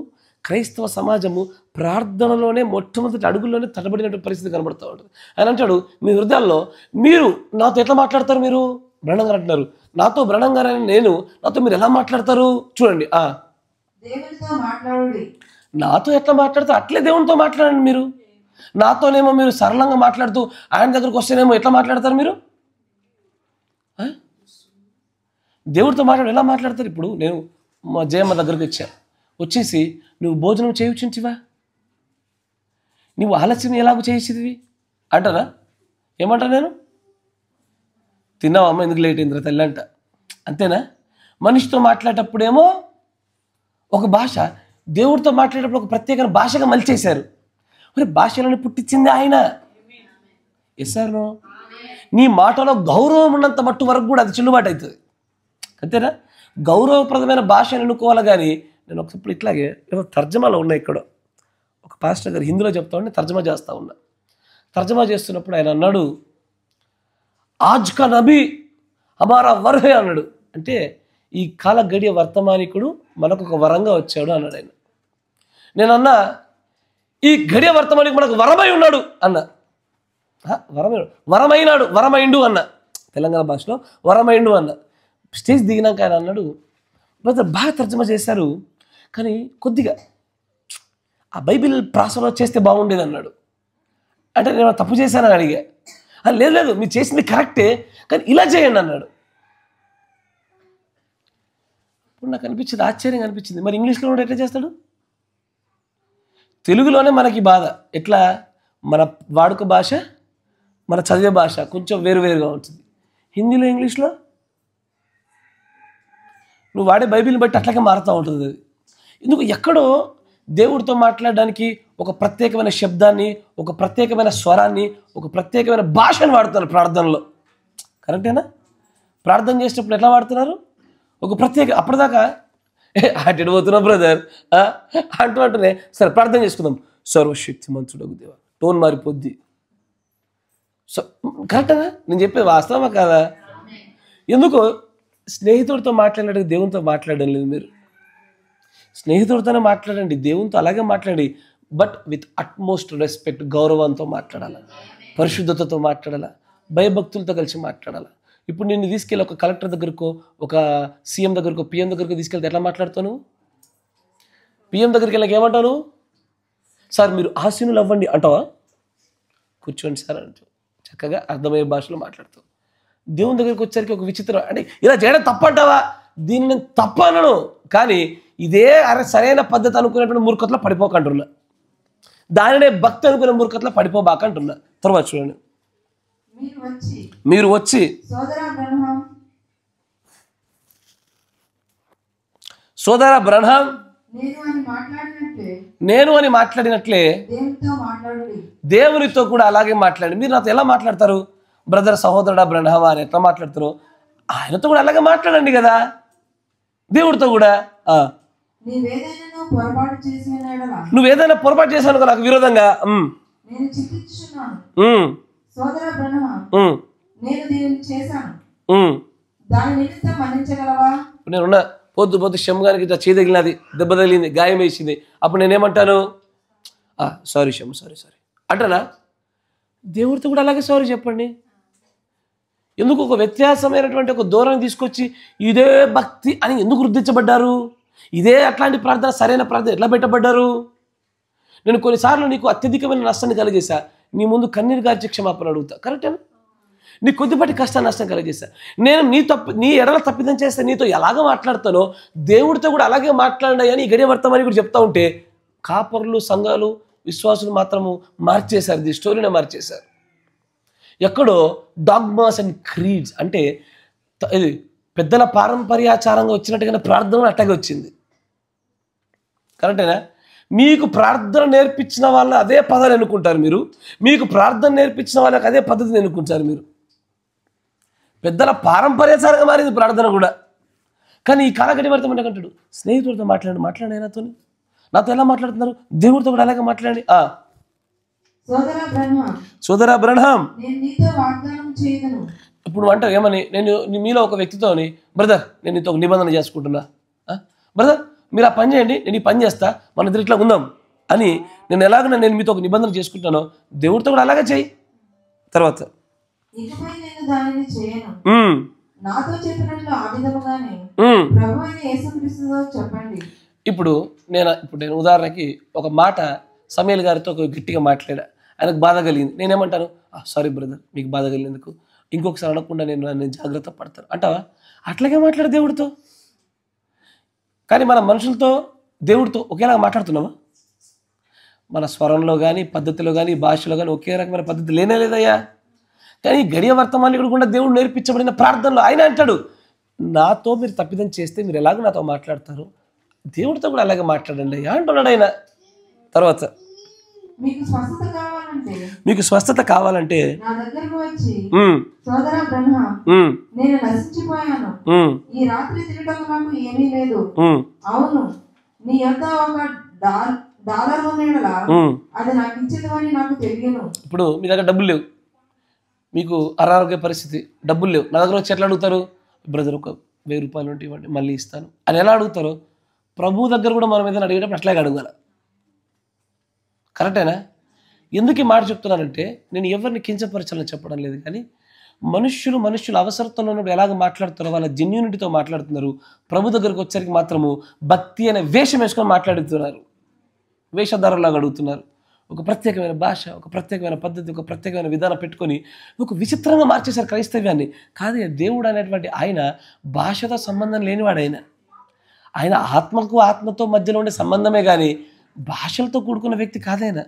క్రైస్తవ సమాజము ప్రార్థనలోనే మొట్టమొదటి అడుగుల్లోనే తడబడినటువంటి పరిస్థితి కనబడుతూ ఉంటుంది. ఆయన అంటాడు, మీ హృదయాల్లో మీరు నాతో ఎట్లా మాట్లాడతారు? మీరు బ్రహ్నం గారు అంటున్నారు, నాతో బ్రహ్నం గారు అని నేను, నాతో మీరు ఎలా మాట్లాడతారు? చూడండి. నాతో ఎట్లా మాట్లాడతారు అట్లే దేవునితో మాట్లాడండి. మీరు నాతోనేమో మీరు సరళంగా మాట్లాడుతూ ఆయన దగ్గరకు వస్తేనేమో ఎట్లా మాట్లాడతారు? మీరు దేవుడితో ఎలా మాట్లాడతారు? ఇప్పుడు నేను మా జయమ్మ దగ్గరకు వచ్చేసి నువ్వు భోజనం చేయుచుంటివా, నువ్వు ఆలస్యం ఎలాగో చేసేదివి అంటారా? ఏమంటా నేను? తిన్నావమ్మ, ఎందుకు లేట్ అయిందిరా తల్లి అంట. అంతేనా? మనిషితో మాట్లాడేటప్పుడేమో ఒక భాష, దేవుడితో మాట్లాడేటప్పుడు ఒక ప్రత్యేక భాషగా మలిచేశారు. మరి భాషలను పుట్టించింది ఆయన. ఎస్ఆర్నో? నీ మాటలో గౌరవం ఉన్నంత మట్టు వరకు కూడా అది చెల్లుబాటు అవుతుంది. అంతేనా? గౌరవప్రదమైన భాషను ఎన్నుకోవాలి. కానీ నేను ఒకప్పుడు ఇట్లాగే ఏదో తర్జమాలో ఉన్నా, ఇక్కడ ఒక పాస్టర్ గారు హిందీలో చెప్తా ఉంటే తర్జమా చేస్తూ ఉన్నా. తర్జమా చేస్తున్నప్పుడు ఆయన అన్నాడు, ఆజ్ కా నబీ హమారా వర్హే అన్నాడు. అంటే ఈ కాల గడియ వర్తమానికుడు మనకు ఒక వరంగా వచ్చాడు అన్నాడు ఆయన. నేనన్నా, ఈ గడియ వర్తమానికి మనకు వరమై ఉన్నాడు అన్న. వరమైండు అన్న. తెలంగాణ భాషలో వరమైండు అన్న. స్టేజ్ దిగినాక ఆయన అన్నాడు, బ్రదర్ బాగా తర్జమా చేశారు, కానీ కొద్దిగా ఆ బైబిల్ ప్రాసలో చేస్తే బాగుండేది అన్నాడు. అంటే నేను తప్పు చేశానని అడిగా. లేదు మీరు చేసింది కరెక్టే, కానీ ఇలా చేయండి అన్నాడు. ఇప్పుడు నాకు అనిపించింది, ఆశ్చర్యంగా అనిపించింది, మరి ఇంగ్లీష్లో కూడా ఎట్లా చేస్తాడు? తెలుగులోనే మనకి బాధ. ఎట్లా? మన వాడుక భాష, మన చదివే భాష కొంచెం వేరువేరుగా ఉంటుంది. హిందీలో, ఇంగ్లీష్లో నువ్వు వాడే బైబిల్ని బట్టి అట్లాగే మారుతూ ఉంటుంది అది. ఎందుకు? ఎక్కడో దేవుడితో మాట్లాడడానికి ఒక ప్రత్యేకమైన శబ్దాన్ని, ఒక ప్రత్యేకమైన స్వరాన్ని, ఒక ప్రత్యేకమైన భాషను వాడుతాను ప్రార్థనలో. కరెక్టేనా? ప్రార్థన చేసినప్పుడు ఎట్లా వాడుతున్నారు? ఒక ప్రత్యేక అప్పటిదాకా అటు పోతున్నాం బ్రదర్ అంటూనే సరే ప్రార్థన చేసుకుందాం, సర్వశక్తిమంతుడగు దేవా, టోన్ మారిపోద్ది. సో కరెక్టా నేను చెప్పేది వాస్తవమా కాదా? ఎందుకో స్నేహితుడితో మాట్లాడినట్టు దేవునితో మాట్లాడడం లేదు. మీరు స్నేహితుడితోనే మాట్లాడండి, దేవునితో అలాగే మాట్లాడి, బట్ విత్ అట్మోస్ట్ రెస్పెక్ట్, గౌరవంతో మాట్లాడాలి, పరిశుద్ధతతో మాట్లాడాలి, భయభక్తులతో కలిసి మాట్లాడాలి. ఇప్పుడు నిన్ను తీసుకెళ్ళి ఒక కలెక్టర్ దగ్గరకో, ఒక సీఎం దగ్గరకో, పిఎం దగ్గరకో తీసుకెళ్తే ఎట్లా మాట్లాడతాను? పిఎం దగ్గరికి వెళ్ళక ఏమంటాను? సార్ మీరు ఆశీనులు అవ్వండి అంటావా? కూర్చోండి సార్ అంటూ చక్కగా అర్థమయ్యే భాషలో మాట్లాడతావు. దేవుని దగ్గరికి వచ్చేసరికి ఒక విచిత్రం, అంటే ఇలా చేయడం తప్పంటావా? దీన్ని నేను తప్ప అనను, కానీ ఇదే సరైన పద్ధతి అనుకునేటువంటి మూర్ఖతలో పడిపోకంటున్నా, దానినే భక్తి అనుకునే మూర్ఖతలో పడిపోబాకంటున్నా. తర్వాత చూడండి, మీరు వచ్చి సోదర బ్రహ్మం నేను అని మాట్లాడినట్లే దేవునితో కూడా అలాగే మాట్లాడి. మీరు నాతో ఎలా మాట్లాడతారు? బ్రదర్, సహోదరుడా, బ్రహ్మ అని ఎట్లా మాట్లాడతారు? ఆయనతో కూడా అలాగే మాట్లాడండి కదా, దేవుడితో కూడా. నువ్వేదైనా పొరపాటు చేశాను నాకు విరోధంగా, నేనున్నా పొద్దు పొద్దు శంగానికి చేయి తగిలినది, దెబ్బ తగిలింది, గాయం వేసింది, అప్పుడు నేనేమంటాను? సారీ శమ్, సారీ సారీ అంటానా? దేవుడితో కూడా అలాగే సారీ చెప్పండి. ఎందుకు ఒక వ్యత్యాసమైనటువంటి ఒక దూరం తీసుకొచ్చి ఇదే భక్తి అని ఎందుకు వృద్ధించబడ్డారు? ఇదే అట్లాంటి ప్రార్థన, సరైన ప్రార్థన ఎట్లా పెట్టబడ్డారు? నేను కొన్నిసార్లు నీకు అత్యధికమైన నష్టాన్ని కలిగేసా, నీ ముందు కన్నీరు గార్చి క్షమాపణ అడుగుతా, కరెక్టేనా? నీ కొద్దిపాటి కష్టాన్ని నష్టం కలిగేసా. నేను నీ ఎడల తప్పిదం చేస్తే నీతో ఎలాగ మాట్లాడతానో దేవుడితో కూడా అలాగే మాట్లాడండి అని గడియ వర్తమాని కూడా చెప్తా ఉంటే, కాపరులు, సంఘాలు, విశ్వాసులు మాత్రము మార్చేశారు, ఇది స్టోరీనే మార్చేశారు. ఎక్కడో డాగ్మాస్ అండ్ క్రీడ్స్ అంటే ఇది పెద్దల పారంపర్యాచారంగా వచ్చినట్టుగానే ప్రార్థన అట్టగా వచ్చింది, కరెక్టేనా? మీకు ప్రార్థన నేర్పించిన వాళ్ళు అదే పదాలు ఎన్నుకుంటారు మీరు, మీకు ప్రార్థన నేర్పించిన వాళ్ళకి అదే పద్ధతిని ఎన్నుకుంటారు మీరు. పెద్దల పారంపర్యాచారంగా మారింది ప్రార్థన కూడా. కానీ ఈ కాలగడి వర్తం అంటే అంటాడు, స్నేహితుడితో మాట్లాడండి నాతో ఎలా మాట్లాడుతున్నారు? దేవుడితో కూడా అలాగే మాట్లాడండి. సోదరా బ్రహ్మం, ఇప్పుడు అంటావు ఏమని? నేను మీలో ఒక వ్యక్తితోని, బ్రదర్ నేను నీతో ఒక నిబంధన చేసుకుంటున్నా, బ్రదర్ మీరు ఆ పని చేయండి, నేను ఈ పని చేస్తా, మన ఇద్దరు ఇట్లా ఉందాం అని నేను మీతో ఒక నిబంధన చేసుకుంటాను, దేవుడితో కూడా అలాగే చేయి. తర్వాత ఇప్పుడు నేను ఉదాహరణకి ఒక మాట సమయల్ గారితో గట్టిగా మాట్లాడా, ఆయనకు బాధ కలిగింది. నేనేమంటాను? సారీ బ్రదర్, మీకు బాధ కలిగినందుకు ఇంకొకసారి అనకుండా నేను జాగ్రత్త పడతాను అంటావా? అట్లాగే మాట్లాడు దేవుడితో. కానీ మన మనుషులతో దేవుడితో ఒకేలాగా మాట్లాడుతున్నామా? మన స్వరంలో కానీ, పద్ధతిలో కానీ, భాషలో కానీ ఒకే రకమైన పద్ధతి లేనే లేదయ్యా. కానీ గడియ వర్తమానికుడు కూడా దేవుడు నేర్పించబడిన ప్రార్థనలో ఆయన అంటాడు, నాతో మీరు తప్పిదం చేస్తే మీరు ఎలాగ నాతో మాట్లాడతారు, దేవుడితో కూడా అలాగే మాట్లాడండి అయ్యా అంటున్నాడు ఆయన. తర్వాత మీకు స్వస్థత కావాలంటే ఇప్పుడు మీ దగ్గర డబ్బులు లేవు, మీకు అనారోగ్య పరిస్థితి, డబ్బులు లేవు, నా దగ్గర వచ్చి ఎట్లా అడుగుతారు? బ్రదర్ ఒక 1000 రూపాయలు ఉంటే ఇవ్వండి మళ్ళీ ఇస్తాను అని ఎలా అడుగుతారో, ప్రభు దగ్గర కూడా మనం ఏదైనా అడిగేటప్పుడు అట్లాగే అడగాలి, కరెక్టేనా? ఎందుకు ఈ మాట చెప్తున్నానంటే, నేను ఎవరిని కించపరచాలని చెప్పడం లేదు, కానీ మనుష్యులు అవసరతలో ఉన్నప్పుడు ఎలాగ మాట్లాడుతారో వాళ్ళ జెన్యూనిటీతో మాట్లాడుతున్నారు. ప్రభు దగ్గరకు వచ్చరికి మాత్రము భక్తి అనే వేషం వేసుకొని మాట్లాడుతున్నారు, వేషధారులాగా అడుగుతున్నారు. ఒక ప్రత్యేకమైన భాష, ఒక ప్రత్యేకమైన పద్ధతి, ఒక ప్రత్యేకమైన విధానం పెట్టుకొని ఒక విచిత్రంగా మార్చేశారు క్రైస్తవ్యాన్ని. కాదు, దేవుడు అనేటువంటి ఆయన భాషతో సంబంధం లేనివాడు. ఆయన ఆత్మతో మధ్యలో ఉండే సంబంధమే కానీ భాషలతో కూడుకున్న వ్యక్తి కాదైన.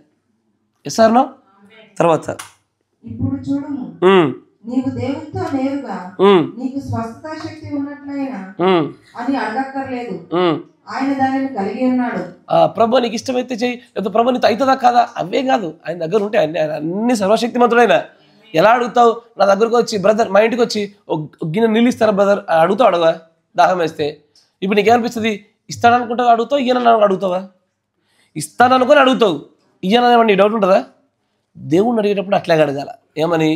ఎస్ఆర్నో? తర్వాత ఇప్పుడు చూడుము, నీవు దేవునితో నేరుగా నీకు స్వస్థత శక్తి ఉన్నట్లయినా అని అడగక్కర్లేదు, ఆయన దానిని కలిగి ఉన్నాడు. ప్రభు నీకు ఇష్టమైతే చెయ్యి, లేదా ప్రభు నీతో అవుతుందా కాదా అవే కాదు, ఆయన దగ్గర ఉంటే ఆయన అన్ని సర్వశక్తిమంతుడైన ఎలా అడుగుతావు? నా దగ్గరకు వచ్చి బ్రదర్ మా ఇంటికి వచ్చి ఒక గిన్నె నీళ్ళు ఇస్తారా బ్రదర్ అని అడుగుతావు అడగా దాహం వేస్తే. ఇప్పుడు నీకేమనిపిస్తుంది? ఇస్తాననుకుంటావు అడుగుతావు, ఈయన అడుగుతావా? ఇస్తాననుకొని అడుగుతావు, ఈయన నీ డౌట్ ఉంటుందా? దేవుణ్ణి అడిగేటప్పుడు అట్లాగే అడగాల. ఏమని?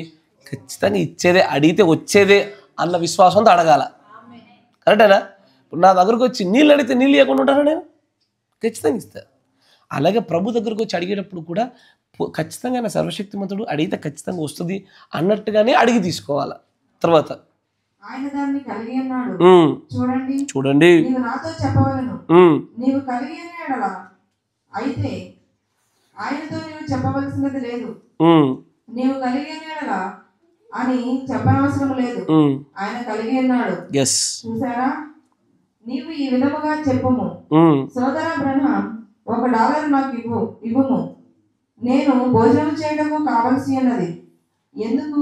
ఖచ్చితంగా ఇచ్చేదే, అడిగితే వచ్చేదే అన్న విశ్వాసంతో అడగాల. కరెక్టేనా? ఇప్పుడు నా దగ్గరకు వచ్చి నీళ్ళు అడిగితే నీళ్ళు ఇవ్వకుండా ఉంటానా నేను? ఖచ్చితంగా ఇస్తా. అలాగే ప్రభు దగ్గరకు వచ్చి అడిగేటప్పుడు కూడా ఖచ్చితంగా ఆయన సర్వశక్తిమంతుడు, అడిగితే ఖచ్చితంగా వస్తుంది అన్నట్టుగానే అడిగి తీసుకోవాలి. తర్వాత ఆయన దాన్ని కలిగి ఉన్నాడు, చూడండి నీవు నాతో చెప్పవలను, నీవు కలిగి ఉన్నాడల అయితే ఆయనతో నీవు చెప్పవలసినది లేదు, నీవు కలిగి ఉన్నాడలా అని చెప్పనవసరం లేదు, ఆయన కలిగి ఉన్నాడు. చూసారా? నీవు ఈ విధముగా చెప్పుము, సోదర బ్రహ్మం $1 నాకు ఇవ్వుము, నేను భోజనం చేయడము కావలసి ఉన్నది. ఎందుకు?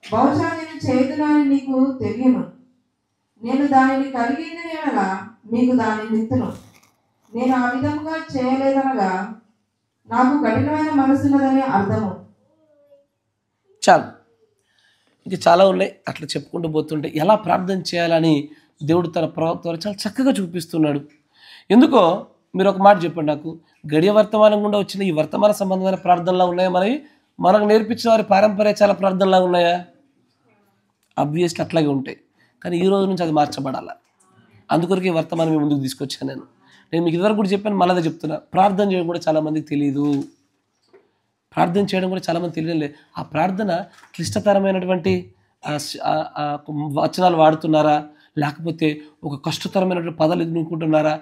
బహుశా నేను చేయదునని నీకు తెలియను. నేను దానిని కలిగిన ఎడల మీకు దానిని ఇత్తును. నేను ఆ విధముగా చేయలేదనగా నాకు కఠినమైన మనసున్నదని అర్థము. చాలు, ఇంకా చాలా ఉన్నాయి. అట్లా చెప్పుకుంటూ పోతుంటే ఎలా ప్రార్థన చేయాలని దేవుడు తన ప్రవక్త చాలా చక్కగా చూపిస్తున్నాడు. ఎందుకో మీరు ఒక మాట చెప్పండి నాకు. గడియ వర్తమానం గుండా వచ్చిన ఈ వర్తమాన సంబంధమైన ప్రార్థనలా ఉన్నాయా? మనకు నేర్పించిన వారి పారంపర్య చాలా ప్రార్థనలా ఉన్నాయా? ఆబ్వియస్లీ అట్లాగే ఉంటాయి. కానీ ఈ రోజు నుంచి అది మార్చబడాలి. అందుకొరకు ఈ వర్తమానం మీ ముందుకు తీసుకొచ్చాను. నేను మీకు ఇదివరకు కూడా చెప్పాను, మళ్ళీ చెప్తున్నా. ప్రార్థన చేయడం కూడా చాలామందికి తెలియదు. ప్రార్థన చేయడం కూడా చాలామంది తెలియలే. ఆ ప్రార్థన క్లిష్టతరమైనటువంటి వచనాలు వాడుతున్నారా, లేకపోతే ఒక కష్టతరమైనటువంటి పదాలు ఎదుర్కొంటున్నారా,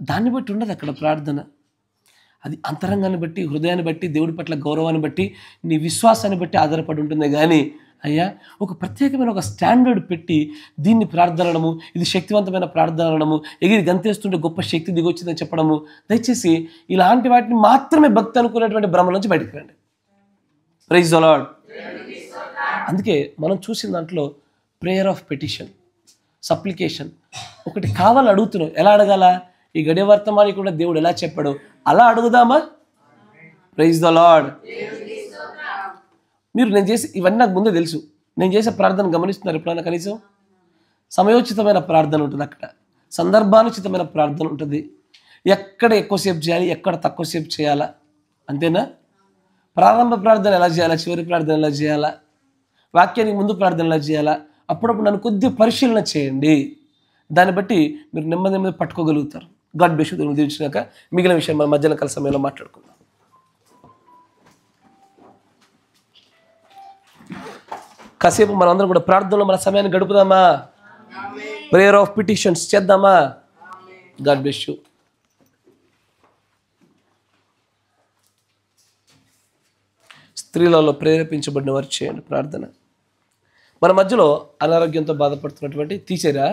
దాన్ని బట్టి ఉండదు అక్కడ ప్రార్థన. అది అంతరంగాన్ని బట్టి, హృదయాన్ని బట్టి, దేవుడి పట్ల గౌరవాన్ని బట్టి, నీ విశ్వాసాన్ని బట్టి ఆధారపడి ఉంటుంది. కానీ అయ్యా ఒక ప్రత్యేకమైన ఒక స్టాండర్డ్ పెట్టి దీన్ని ప్రార్థన అనడము, ఇది శక్తివంతమైన ప్రార్థన అనడము, ఎగిరి గంతేస్తుంటే గొప్ప శక్తి దిగొచ్చిందని చెప్పడము, దయచేసి ఇలాంటి వాటిని మాత్రమే భక్తి అనుకునేటువంటి భ్రమ నుంచి బయటకు రండి. Praise the lord. అందుకే మనం చూసిన దాంట్లో ప్రేయర్ ఆఫ్ పెటిషన్, సప్లికేషన్, ఒకటి కావాలని అడుగుతున్నాం. ఎలా అడగాల? ఈ గడియ వర్తమానికి కూడా దేవుడు ఎలా చెప్పాడో అలా అడుగుదామా? Praise the Lord. నేను చేసి ఇవన్నీ నాకు ముందే తెలుసు. నేను చేసే ప్రార్థన గమనిస్తున్నారు ఎప్పుడైనా? కనీసం సమయోచితమైన ప్రార్థన ఉంటుంది, అక్కడ సందర్భానుచితమైన ప్రార్థన ఉంటుంది. ఎక్కడ ఎక్కువసేపు చేయాలి, ఎక్కడ తక్కువసేపు చేయాలా, అంతేనా? ప్రారంభ ప్రార్థన ఎలా చేయాలా, చివరి ప్రార్థన ఎలా చేయాలా, వాక్యానికి ముందు ప్రార్థన ఎలా చేయాలా, అప్పుడప్పుడు నన్ను కొద్దిగా పరిశీలన చేయండి. దాన్ని బట్టి మీరు నెమ్మది నెమ్మది పట్టుకోగలుగుతారు. God bless you. దేవుని దీవించాక మిగిలిన విషయం మన మధ్యాహ్న కాల సమయంలో మాట్లాడుకుందాం. కాసేపు మనందరం కూడా ప్రార్థనలో మన సమయాన్ని గడుపుదామా? ప్రేయర్ ఆఫ్ పిటిషన్స్ చేద్దామా? God bless you. స్త్రీలలో ప్రేరేపించబడిన వారు చేయండి ప్రార్థన. మన మధ్యలో అనారోగ్యంతో బాధపడుతున్నటువంటి తీసేరా